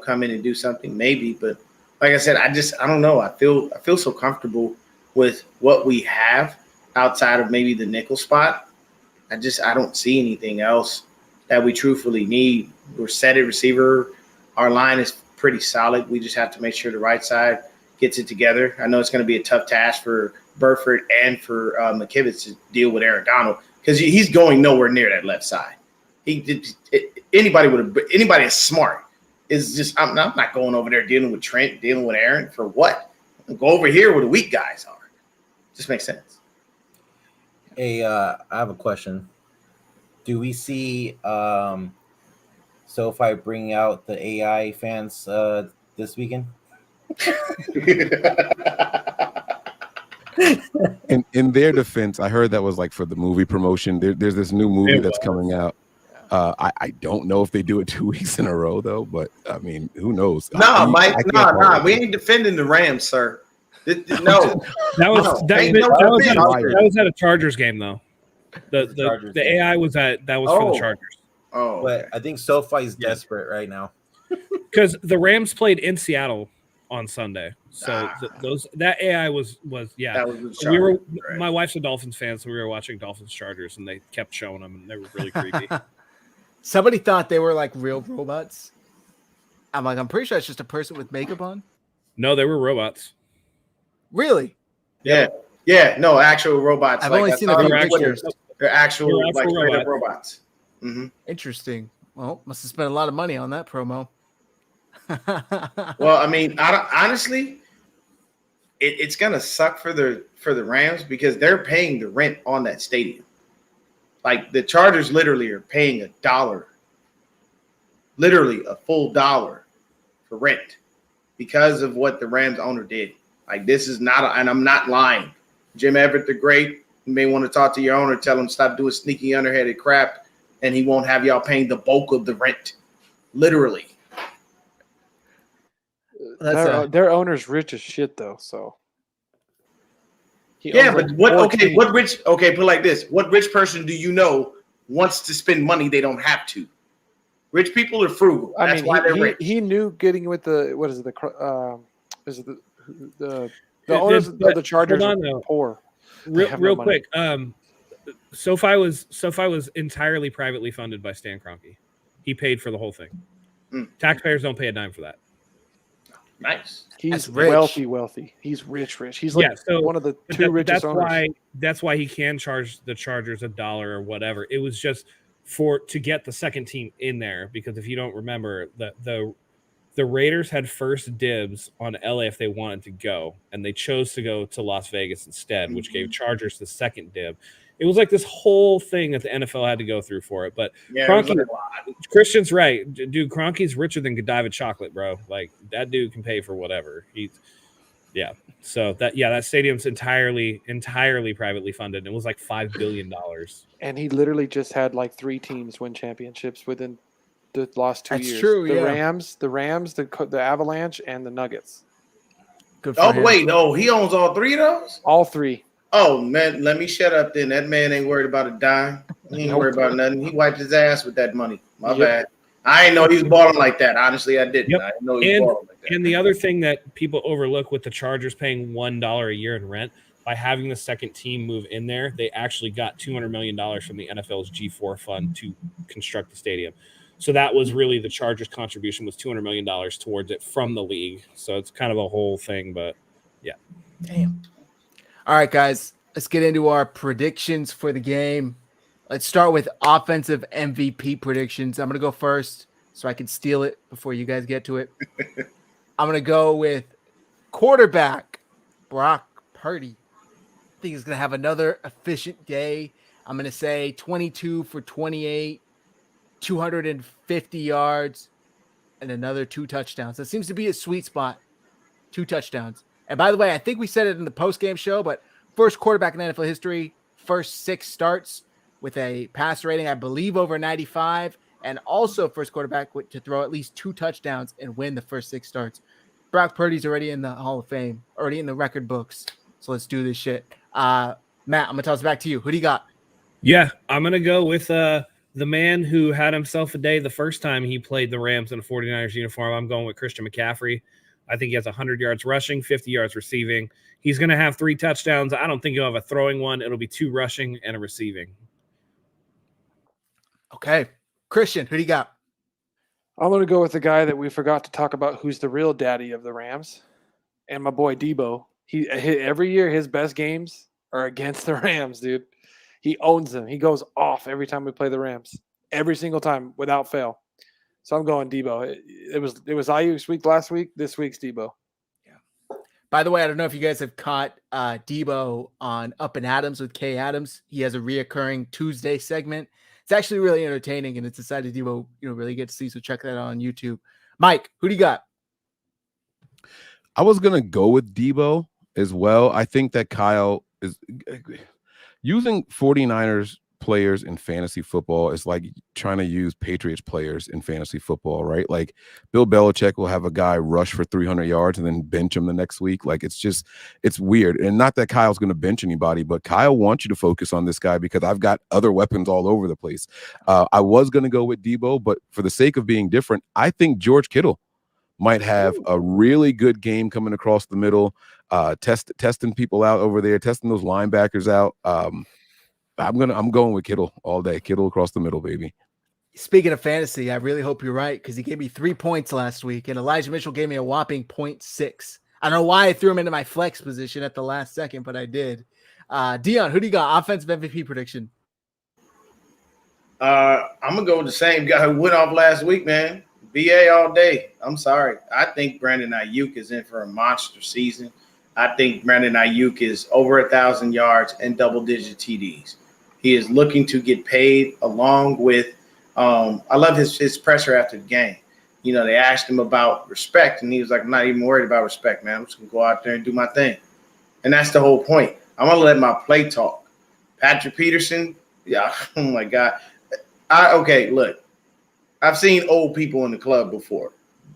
come in and do something, maybe. But like I said, I don't know. I feel so comfortable with what we have outside of maybe the nickel spot. I don't see anything else that we truthfully need. We're set at receiver. Our line is pretty solid. We just have to make sure the right side gets it together. I know it's going to be a tough task for Burford and for McKivitz to deal with Aaron Donald because he's going nowhere near that left side. Anybody that's smart is just. I'm not going over there dealing with Trent, dealing with Aaron for what? Go over here where the weak guys are. Just makes sense. Hey, I have a question. Do we see SoFi bring out the AI fans this weekend? In their defense, I heard that was like for the movie promotion. There's this new movie that's coming out. I don't know if they do it 2 weeks in a row though, but I mean, who knows? No, Mike, no, we ain't defending the Rams, sir. No, that was at a Chargers game though. The AI was for the Chargers. Oh, but I think SoFi's desperate right now because the Rams played in Seattle on Sunday. So that AI was That was we were. Right. My wife's a Dolphins fan, so we were watching Dolphins Chargers, and they kept showing them, and they were really creepy. Somebody thought they were like real robots. I'm pretty sure it's just a person with makeup on. No, they were robots. Really? Yeah. No, actual robots. I've only seen the pictures. They're actual like robots. Mm-hmm. Interesting. Well, must have spent a lot of money on that promo. Well, I mean, honestly, it's gonna suck for the Rams because they're paying the rent on that stadium. Like the Chargers literally are paying $1, literally a full dollar for rent because of what the Rams owner did. Like this is not, and I'm not lying. Jim Everett, the great, you may want to talk to your owner, tell him stop doing sneaky underhanded crap, and he won't have y'all paying the bulk of the rent, literally. Their owner's rich as shit though, so. Yeah, but what? Okay, what rich? Okay, put it like this: what rich person do you know wants to spend money they don't have to? Rich people are frugal. That's why they're rich. He knew getting with the what is it? The owners of the Chargers are poor. Real quick, SoFi was entirely privately funded by Stan Kroenke. He paid for the whole thing. Taxpayers don't pay a dime for that. Nice. He's wealthy. He's rich. He's like one of the two richest owners. That's why he can charge the Chargers $1 or whatever. It was just to get the second team in there, because if you don't remember, the Raiders had first dibs on LA if they wanted to go, and they chose to go to Las Vegas instead, which gave Chargers the second dib. It was like this whole thing that the NFL had to go through for it. But Kroenke, Christian's right. Dude, Kroenke's richer than Godiva chocolate, bro. Like, that dude can pay for whatever. So that stadium's entirely privately funded. It was like $5 billion. And he literally just had like 3 teams win championships within the last 2 years. That's true, the Rams, the Avalanche, and the Nuggets. Good for him. Wait, no, he owns all 3 of those? All 3. Oh, man, let me shut up then. That man ain't worried about a dime. He ain't worried about nothing. He wiped his ass with that money. My bad. I didn't know he was balling like that. Honestly, I didn't. I didn't know he was balling like that. And the other thing that people overlook with the Chargers paying $1 a year in rent, by having the second team move in there, they actually got $200 million from the NFL's G4 fund to construct the stadium. So that was really the Chargers' contribution, was $200 million towards it from the league. So it's kind of a whole thing, but yeah. Damn. All right, guys, let's get into our predictions for the game. Let's start with offensive MVP predictions. I'm going to go first so I can steal it before you guys get to it. I'm going to go with quarterback Brock Purdy. I think he's going to have another efficient day. I'm going to say 22 for 28, 250 yards, and another 2 touchdowns. That seems to be a sweet spot. 2 touchdowns. And by the way, I think we said it in the post-game show, but first quarterback in NFL history, first 6 starts with a pass rating, I believe, over 95, and also first quarterback to throw at least 2 touchdowns and win the first 6 starts. Brock Purdy's already in the Hall of Fame, already in the record books. So let's do this shit. Matt, I'm going to toss it back to you. Who do you got? Yeah, I'm going to go with the man who had himself a day the first time he played the Rams in a 49ers uniform. I'm going with Christian McCaffrey. I think he has 100 yards rushing, 50 yards receiving. He's going to have 3 touchdowns. I don't think he'll have a throwing one. It'll be 2 rushing and a receiving. Okay. Christian, who do you got? I'm going to go with the guy that we forgot to talk about, who's the real daddy of the Rams, and my boy Debo. Every year his best games are against the Rams, dude. He owns them. He goes off every time we play the Rams, every single time without fail. So I'm going Debo. It was Ayuk's week last week. This week's Debo. Yeah. By the way, I don't know if you guys have caught Debo on Up and Adams with Kay Adams. He has a reoccurring Tuesday segment. It's actually really entertaining, and it's a side of Debo really get to see. So check that out on YouTube. Mike, who do you got? I was gonna go with Debo as well. I think that Kyle is using 49ers players in fantasy football is like trying to use Patriots players in fantasy football, right? Like Bill Belichick will have a guy rush for 300 yards and then bench him the next week. Like it's weird. And not that Kyle's going to bench anybody, but Kyle wants you to focus on this guy because I've got other weapons all over the place. I was going to go with Debo, but for the sake of being different, I think George Kittle might have a really good game coming across the middle, testing people out over there, testing those linebackers out. I'm going with Kittle all day. Kittle across the middle, baby. Speaking of fantasy, I really hope you're right because he gave me 3 points last week, and Elijah Mitchell gave me a whopping 0.6. I don't know why I threw him into my flex position at the last second, but I did. Dion, who do you got? Offensive MVP prediction. I'm gonna go with the same guy who went off last week, man. BA all day. I'm sorry. I think Brandon Ayuk is in for a monster season. I think Brandon Ayuk is over 1,000 yards and double-digit TDs. He is looking to get paid along with I love his pressure after the game. You know, they asked him about respect, and he was like, I'm not even worried about respect, man. I'm just going to go out there and do my thing. And that's the whole point. I'm going to let my play talk. Patrick Peterson, yeah, oh, my God. Okay, look, I've seen old people in the club before.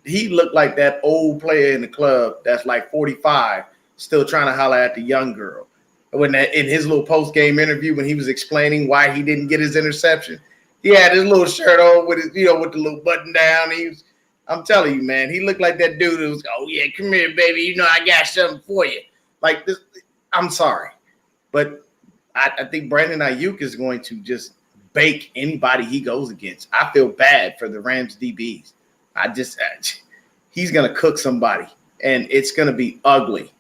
He looked like that old player in the club that's like 45, still trying to holler at the young girl. In his little post-game interview, when he was explaining why he didn't get his interception, he had his little shirt on with his, with the little button down. I'm telling you, man, he looked like that dude who was, oh yeah, come here, baby. I got something for you. Like this, I'm sorry, but I think Brandon Ayuk is going to just bake anybody he goes against. I feel bad for the Rams DBs. He's going to cook somebody, and it's going to be ugly.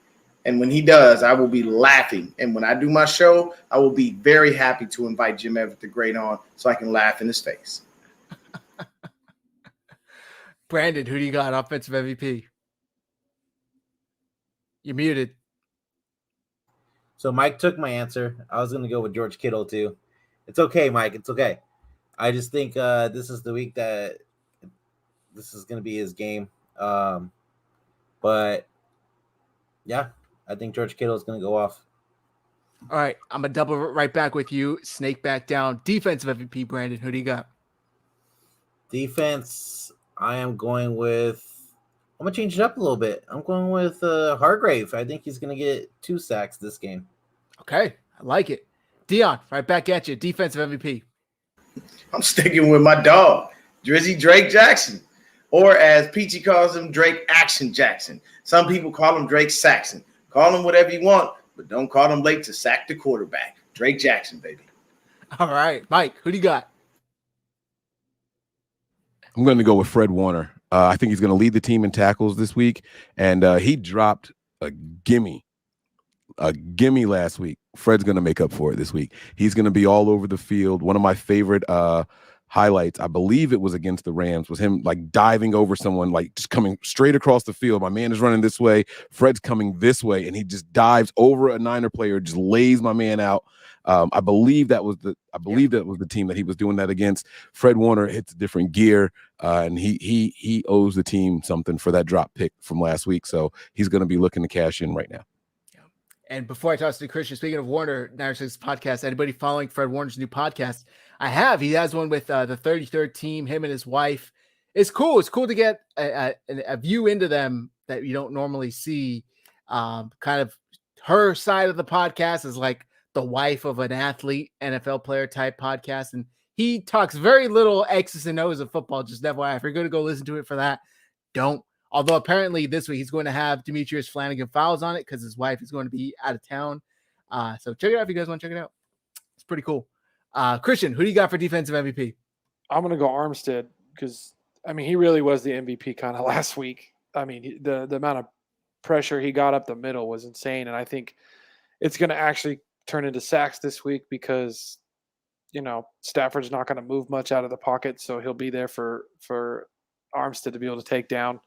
And when he does, I will be laughing. And when I do my show, I will be very happy to invite Jim Everett the Great on so I can laugh in his face. Brandon, who do you got? Offensive MVP. You're muted. So Mike took my answer. I was going to go with George Kittle too. It's okay, Mike. It's okay. I just think this is the week that this is going to be his game. But yeah, I think George Kittle is going to go off. All right, I'm going to double right back with you. Snake back down. Defensive MVP, Brandon. Who do you got? Defense, I'm going to change it up a little bit. I'm going with Hargrave. I think he's going to get 2 sacks this game. Okay, I like it. Dion, right back at you. Defensive MVP. I'm sticking with my dog, Drizzy Drake Jackson, or as Peachy calls him, Drake Action Jackson. Some people call him Drake Saxon. Call him whatever you want, but don't call him late to sack the quarterback. Drake Jackson, baby. All right, Mike, who do you got? I'm going to go with Fred Warner. I think he's going to lead the team in tackles this week, and he dropped a gimme last week. Fred's going to make up for it this week. He's going to be all over the field. One of my favorite highlights, I believe it was against the Rams, was him like diving over someone, like just coming straight across the field. My man is running this way. Fred's coming this way, and he just dives over a Niner player, just lays my man out. I believe that was the team that he was doing that against. Fred Warner hits a different gear, and he owes the team something for that drop pick from last week. So he's going to be looking to cash in right now. And before I toss to Christian, speaking of Warner, Niners podcast, anybody following Fred Warner's new podcast? I have. He has one with the 33rd team, him and his wife. It's cool. It's cool to get a view into them that you don't normally see. Kind of her side of the podcast is like the wife of an athlete, NFL player type podcast. And he talks very little X's and O's of football, just FYI. If you're going to go listen to it for that, don't. Although apparently this week he's going to have Demetrius Flanagan Fowles on it because his wife is going to be out of town. So check it out if you guys want to check it out. It's pretty cool. Christian, who do you got for defensive MVP? I'm going to go Armstead because, I mean, he really was the MVP kind of last week. I mean, the amount of pressure he got up the middle was insane. And I think it's going to actually turn into sacks this week because, Stafford's not going to move much out of the pocket. So he'll be there for Armstead to be able to take down.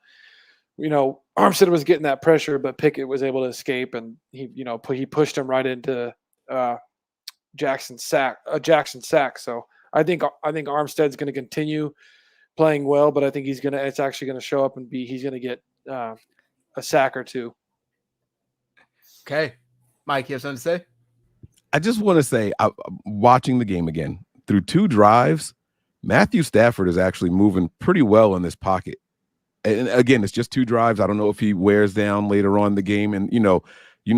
Armstead was getting that pressure, but Pickett was able to escape, and he pushed him right into Jackson's sack. So I think Armstead's going to continue playing well, but I think it's actually going to show up and he's going to get a sack or 2. Okay, Mike, you have something to say? I just want to say, watching the game again through 2 drives, Matthew Stafford is actually moving pretty well in this pocket. And again, it's just 2 drives. I don't know if he wears down later on in the game. And, you know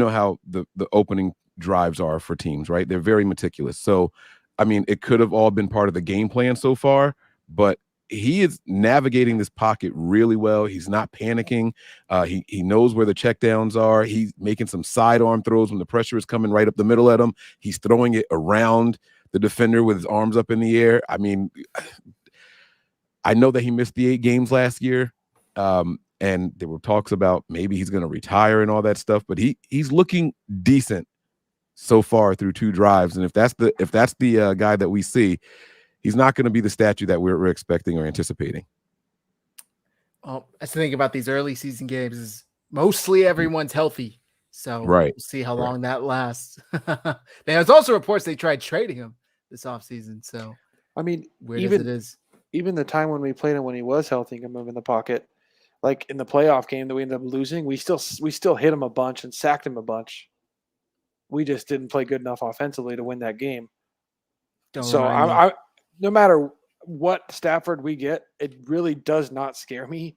how the opening drives are for teams, right? They're very meticulous. So, I mean, it could have all been part of the game plan so far, but he is navigating this pocket really well. He's not panicking. He knows where the checkdowns are. He's making some sidearm throws when the pressure is coming right up the middle at him. He's throwing it around the defender with his arms up in the air. I mean, I know that he missed the 8 games last year. And there were talks about maybe he's going to retire and all that stuff, but he's looking decent so far through 2 drives. And if that's the guy that we see, he's not going to be the statue that we're expecting or anticipating. Well, that's the thing about these early season games is mostly everyone's healthy. So Right. we'll see how Right. long that lasts. There's also reports they tried trading him this offseason. So I mean, weird as it is. even the time when we played him when he was healthy and move in the pocket, like in the playoff game that we ended up losing, we still hit him a bunch and sacked him a bunch. We just didn't play good enough offensively to win that game. Don't So remind me. I no matter what Stafford we get, it really does not scare me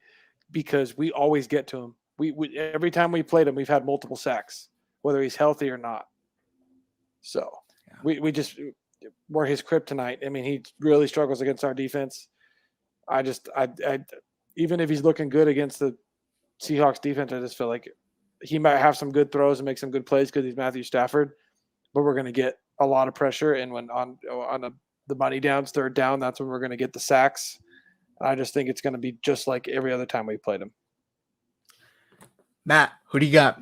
because we always get to him. We every time we played him, we've had multiple sacks, whether he's healthy or not. So we just we're his kryptonite. I mean, he really struggles against our defense. I even if he's looking good against the Seahawks defense, I just feel like he might have some good throws and make some good plays because he's Matthew Stafford, but we're going to get a lot of pressure. And when on the money downs, third down, that's when we're going to get the sacks. I just think it's going to be just like every other time we played him. Matt, who do you got?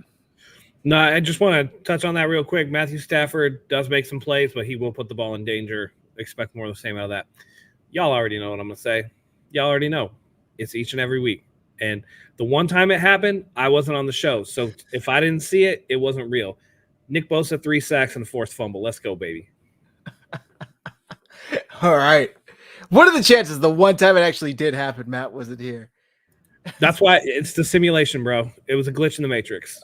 No, I just want to touch on that real quick. Matthew Stafford does make some plays, but he will put the ball in danger. Expect more of the same out of that. Y'all already know what I'm going to say. Y'all already know. It's each and every week. And the one time it happened, I wasn't on the show. So if I didn't see it, it wasn't real. Nick Bosa, 3 sacks and a forced fumble. Let's go, baby. All right. What are the chances the one time it actually did happen, Matt, was it here? That's why it's the simulation, bro. It was a glitch in the Matrix.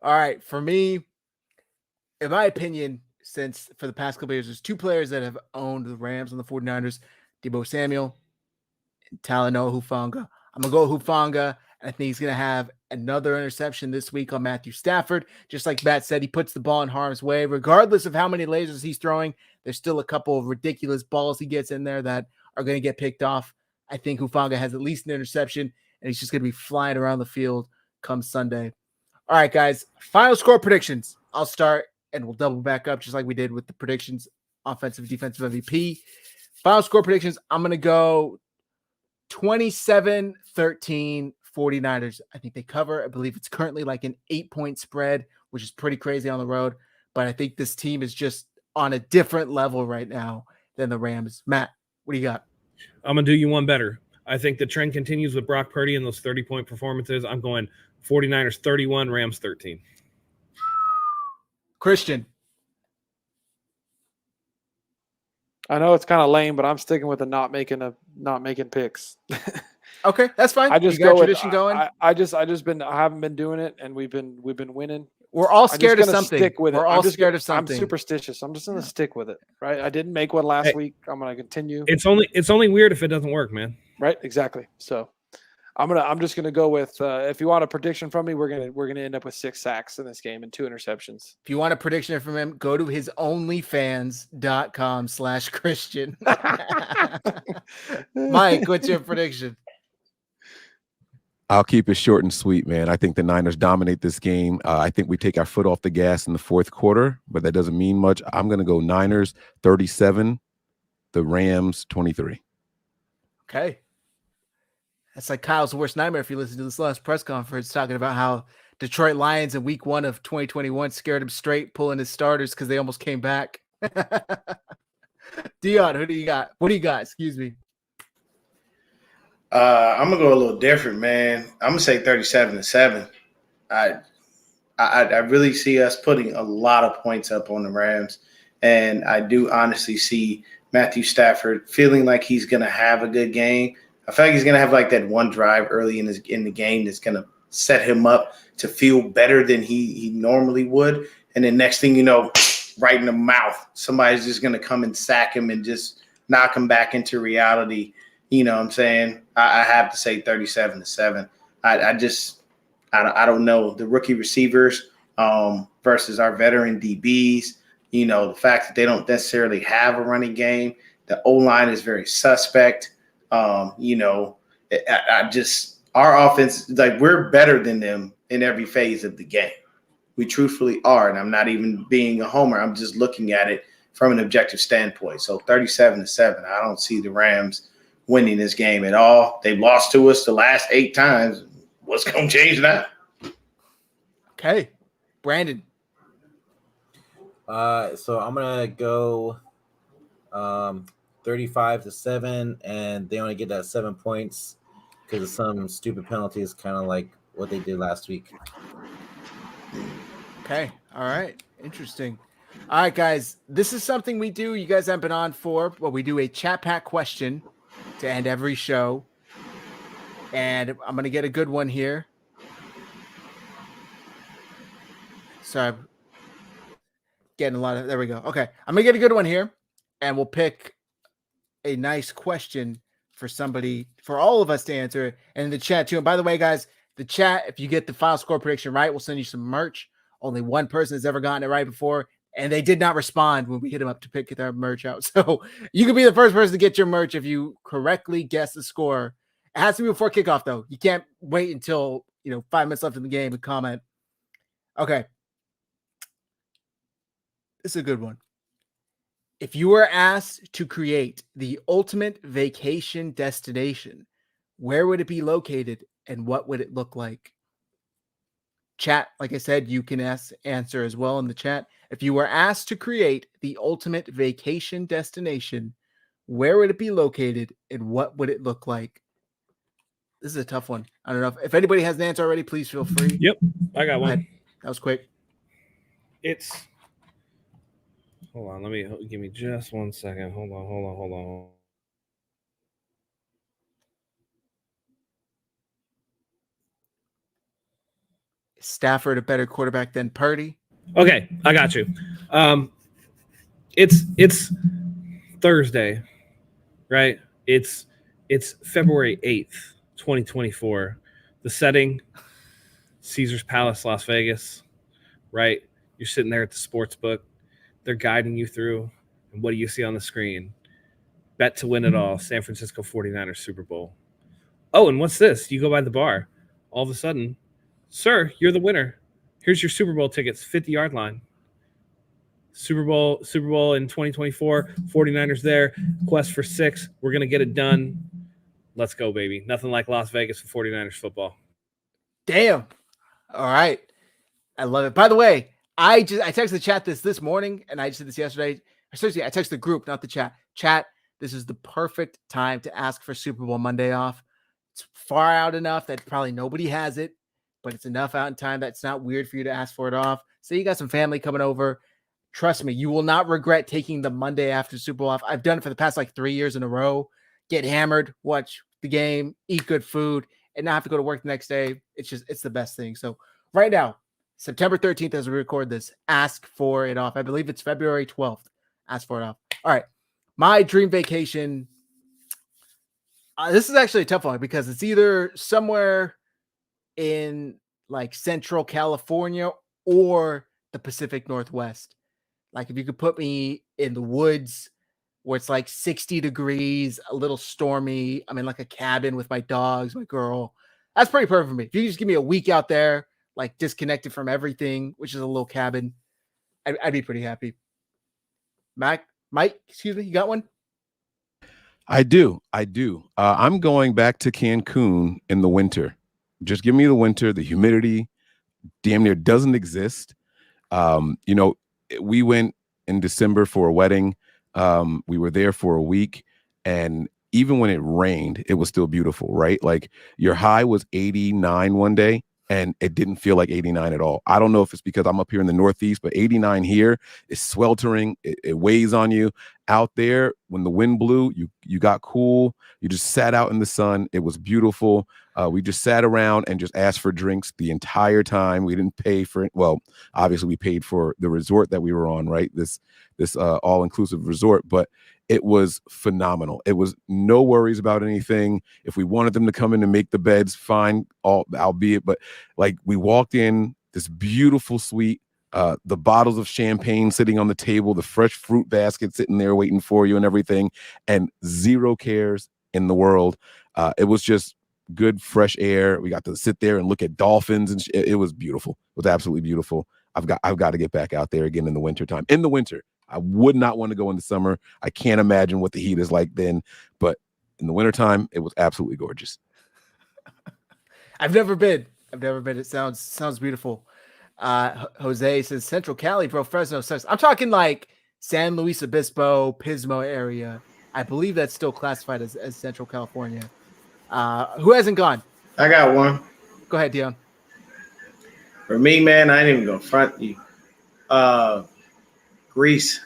All right. For me, in my opinion, since for the past couple of years, there's 2 players that have owned the Rams and the 49ers, Deebo Samuel and Talanoa Hufanga. I'm going to go Hufanga. I think he's going to have another interception this week on Matthew Stafford. Just like Matt said, he puts the ball in harm's way. Regardless of how many lasers he's throwing, there's still a couple of ridiculous balls he gets in there that are going to get picked off. I think Hufanga has at least an interception, and he's just going to be flying around the field come Sunday. All right, guys, final score predictions. I'll start, and we'll double back up just like we did with the predictions, offensive, defensive MVP. Final score predictions, I'm going to go 27-13 49ers. I think they cover. I believe it's currently like an 8-point spread, which is pretty crazy on the road. But I think this team is just on a different level right now than the Rams. Matt, what do you got? I'm going to do you one better. I think the trend continues with Brock Purdy and those 30-point performances. I'm going 49ers 31, Rams 13. Christian. I know it's kind of lame, but I'm sticking with the not making picks. Okay, that's fine. I just you got go tradition with, going. I haven't been doing it, and we've been winning. We're all scared of I'm just gonna something. Stick with We're it. all scared of something. I'm superstitious. I'm just gonna stick with it. Right? I didn't make one last week. I'm gonna continue. It's only weird if it doesn't work, man. Right? Exactly. So I'm just gonna go with if you want a prediction from me, we're gonna end up with 6 sacks in this game and 2 interceptions. If you want a prediction from him, go to his onlyfans.com/Christian. Mike, what's your prediction? I'll keep it short and sweet, man. I think the Niners dominate this game. I think we take our foot off the gas in the 4th quarter, but that doesn't mean much. I'm going to go Niners 37, the Rams 23. Okay. That's like Kyle's worst nightmare if you listen to this last press conference talking about how Detroit Lions in week 1 of 2021 scared him straight, pulling his starters because they almost came back. Dion, who do you got? What do you got? Excuse me. I'm gonna go a little different, man. I'm gonna say 37-7. I really see us putting a lot of points up on the Rams, and I do honestly see Matthew Stafford feeling like he's gonna have a good game. I feel like he's gonna have like that one drive early in the game that's gonna set him up to feel better than he normally would, and then next thing you know, right in the mouth, somebody's just gonna come and sack him and just knock him back into reality. You know what I'm saying? I have to say 37-7. I don't know. The rookie receivers versus our veteran DBs, you know, the fact that they don't necessarily have a running game. The O-line is very suspect. You know, our offense, like we're better than them in every phase of the game. We truthfully are. And I'm not even being a homer. I'm just looking at it from an objective standpoint. So 37-7, I don't see the Rams winning this game at all. They've lost to us the last 8 times. What's going to change now? Okay. Brandon. So I'm going to go 35-7, and they only get that 7 points because of some stupid penalties, kind of like what they did last week. Okay. All right. Interesting. All right, guys. This is something we do. You guys haven't been on for, but we do a chat pack question to end every show. And I'm going to get a good one here. Sorry. I'm getting a lot of, there we go. Okay. I'm going to get a good one here. And we'll pick a nice question for somebody, for all of us to answer, and in the chat too. And by the way, guys, the chat, if you get the final score prediction right, we'll send you some merch. Only one person has ever gotten it right before, and they did not respond when we hit them up to pick their merch out. So you could be the first person to get your merch if you correctly guess the score. It has to be before kickoff, though. You can't wait until 5 minutes left in the game and comment. Okay. This is a good one. If you were asked to create the ultimate vacation destination, where would it be located and what would it look like? Chat, like I said, you can answer as well in the chat. If you were asked to create the ultimate vacation destination, where would it be located and what would it look like? This is a tough one. I don't know if anybody has an answer already. Please feel free. Yep, I got one. That was quick. Hold on. Give me just 1 second. Hold on. Stafford a better quarterback than Purdy? Okay, I got you. It's Thursday, right? It's February 8th, 2024. The setting, Caesar's Palace, Las Vegas, right? You're sitting there at the sports book. They're guiding you through. And what do you see on the screen? Bet to win it all, San Francisco 49ers Super Bowl. Oh, and what's this? You go by the bar. All of a sudden, sir, you're the winner. Here's your Super Bowl tickets, 50-yard line. Super Bowl in 2024, 49ers there, quest for 6. We're going to get it done. Let's go, baby. Nothing like Las Vegas for 49ers football. Damn. All right. I love it. By the way, I texted the chat this morning, and I just did this yesterday. Seriously, I texted the group, not the chat. Chat, this is the perfect time to ask for Super Bowl Monday off. It's far out enough that probably nobody has it, but it's enough out in time that it's not weird for you to ask for it off. Say you got some family coming over. Trust me, you will not regret taking the Monday after Super Bowl off. I've done it for the past 3 years in a row. Get hammered, watch the game, eat good food, and not have to go to work the next day. It's the best thing. So right now, September 13th, as we record this, ask for it off. I believe it's February 12th. Ask for it off. All right. My dream vacation. This is actually a tough one because it's either somewhere in Central California or the Pacific Northwest. If you could put me in the woods where it's 60 degrees, a little stormy. I'm in a cabin with my dogs, my girl. That's pretty perfect for me. If you just give me a week out there, disconnected from everything, which is a little cabin, I'd be pretty happy. Mike, excuse me, you got one? I do. I'm going back to Cancun in the winter. Just give me the winter. The humidity damn near doesn't exist. We went in December for a wedding. We were there for a week, and even when it rained, it was still beautiful, right? Your high was 89 one day, and it didn't feel like 89 at all. I don't know if it's because I'm up here in the Northeast, but 89 here is sweltering. It weighs on you. Out there, when the wind blew, you got cool. You just sat out in the sun. It was beautiful. We just sat around and just asked for drinks the entire time. We didn't pay for it. Well, obviously we paid for the resort that we were on, right? This all-inclusive resort, but it was phenomenal. It was no worries about anything. If we wanted them to come in and make the beds, fine, albeit, but we walked in this beautiful suite, the bottles of champagne sitting on the table, the fresh fruit basket sitting there waiting for you and everything, and zero cares in the world. It was just good, fresh air. We got to sit there and look at dolphins, and it was beautiful. It was absolutely beautiful. I've got to get back out there again in the wintertime. In the winter, I would not want to go in the summer. I can't imagine what the heat is like then, but in the wintertime, it was absolutely gorgeous. I've never been. It sounds beautiful. Jose says Central Cali, bro. Fresno sucks. I'm talking San Luis Obispo, Pismo area. I believe that's still classified as Central California. Who hasn't gone? I got one. Go ahead, Dion. For me, man, I ain't even gonna front you. Greece.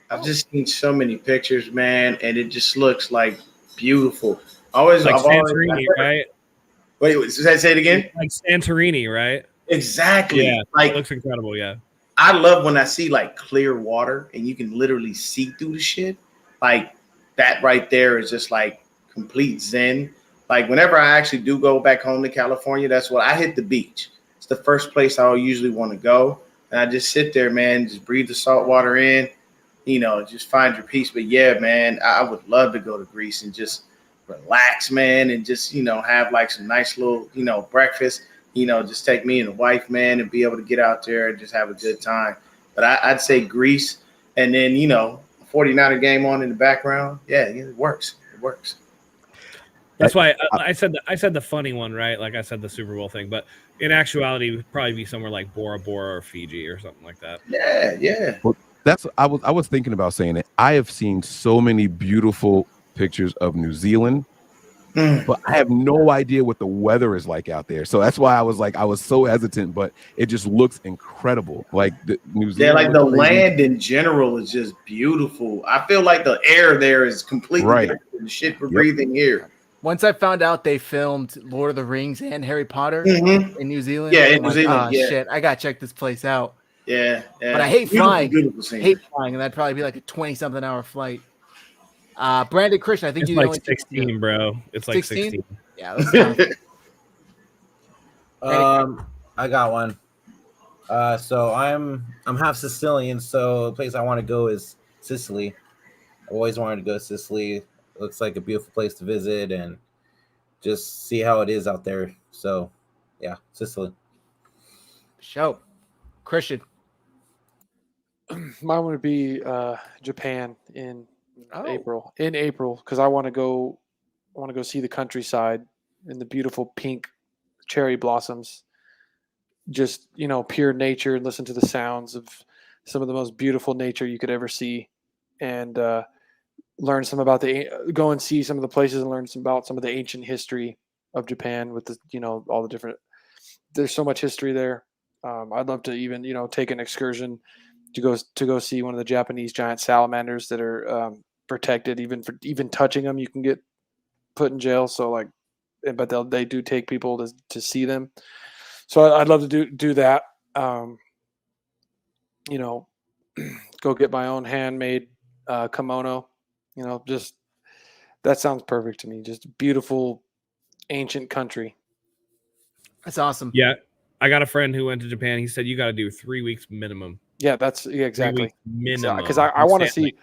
I've just seen so many pictures, man, and it just looks like beautiful. Like I've Santorini, right? Wait, say it again? Like Santorini, right? Exactly. Yeah, Like it looks incredible. Yeah. I love when I see like clear water and you can literally see through the shit. Like that right there is just like complete zen. Like whenever I actually do go back home to California, that's what I hit the beach. It's the first place I usually want to go. And I just sit there, man, just breathe the salt water in, just find your peace. But yeah, man, I would love to go to Greece and just relax, man, and just, have like some nice little, breakfast, just take me and the wife, man, and be able to get out there and just have a good time. But I'd say Greece, and then, 49er game on in the background. Yeah, it works. It works. That's why I said the funny one, right? Like I said the Super Bowl thing, but in actuality, it would probably be somewhere like Bora Bora or Fiji or something like that. Yeah. Well, I was thinking about saying it. I have seen so many beautiful pictures of New Zealand, but I have no idea what the weather is like out there. So that's why I was so hesitant, but it just looks incredible. Like New Zealand. Yeah, like the land in general is just beautiful. I feel like the air there is completely different than the shit we're breathing here. Once I found out they filmed Lord of the Rings and Harry Potter in New Zealand, in New Zealand, shit, I gotta check this place out. Yeah. But I hate flying. Beautiful Hate flying, and that'd probably be like a 20-something hour flight. Brandon Christian, I think it's you're like 16, bro. It's like 16. Yeah, that's I got one. So I'm half Sicilian, so the place I want to go is Sicily. I've always wanted to go to Sicily. It looks like a beautiful place to visit and just see how it is out there. So, yeah, Sicily. Show. Christian. Mine would be Japan in April. In April, because I want to go see the countryside and the beautiful pink cherry blossoms. Just pure nature, and listen to the sounds of some of the most beautiful nature you could ever see, and learn some about go and see some of the places and learn about some of the ancient history of Japan with the all the different. There's so much history there. I'd love to even take an excursion to go see one of the Japanese giant salamanders that are protected. Even touching them, you can get put in jail. So but they do take people to see them. So I'd love to do that. Go get my own handmade kimono. Just that sounds perfect to me. Just a beautiful ancient country. That's awesome. Yeah. I got a friend who went to Japan. He said you got to do 3 weeks minimum. Yeah, exactly. Minimum. Because I want to see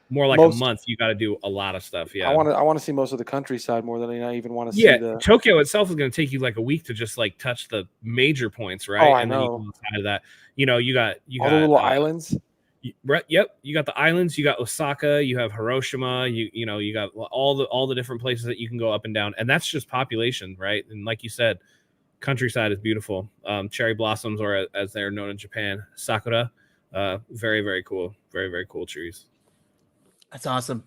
more like a month. You got to do a lot of stuff. Yeah. I want to see most of the countryside more than I even want to see Tokyo itself is going to take you like a week to just like touch the major points, right? Oh, I and know. Then you go outside of that, you got all the little islands. Yep, you got the islands. You got Osaka. You have Hiroshima. You got all the different places that you can go up and down, and that's just population, right? And like you said, countryside is beautiful. Cherry blossoms, or as they're known in Japan, sakura. Very, very cool. Very, very cool trees. That's awesome.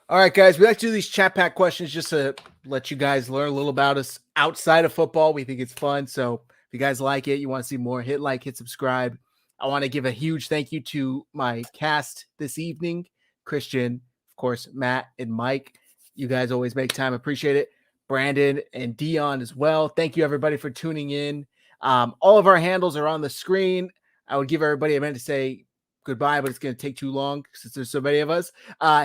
All right, guys, we like to do these chat pack questions just to let you guys learn a little about us outside of football. We think it's fun. So if you guys like it, you want to see more, hit like, hit subscribe. I want to give a huge thank you to my cast this evening, Christian, of course, Matt and Mike. You guys always make time. Appreciate it. Brandon and Dion as well. Thank you, everybody, for tuning in. All of our handles are on the screen. I would give everybody a minute to say goodbye, but it's going to take too long since there's so many of us.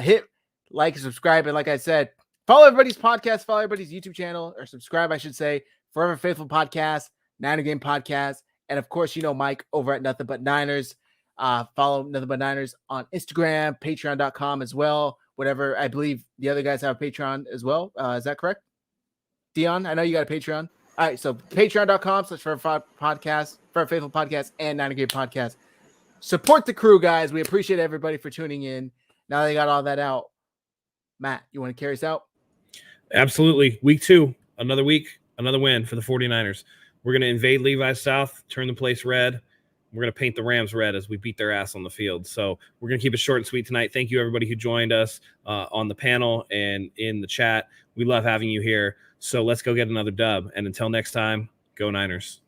Hit like, subscribe, and like I said, follow everybody's podcast, follow everybody's YouTube channel, or subscribe, I should say, Forever Faithful Podcast, Niner Game Podcast, and of course, Mike over at Nothing But Niners. Follow Nothing But Niners on Instagram, patreon.com as well. Whatever, I believe the other guys have a Patreon as well. Is that correct? Dion, I know you got a Patreon. All right, so patreon.com/Forever Podcast, Forever Faithful Podcast, and Niner Game Podcast. Support the crew, guys. We appreciate everybody for tuning in. Now they got all that out. Matt, you want to carry us out? Absolutely. Week 2, another week, another win for the 49ers. We're going to invade Levi's South, turn the place red, We're going to paint the Rams red as we beat their ass on the field. So we're going to keep it short and sweet tonight. Thank you, everybody who joined us on the panel and in the chat. We love having you here. So let's go get another dub. And until next time, go Niners.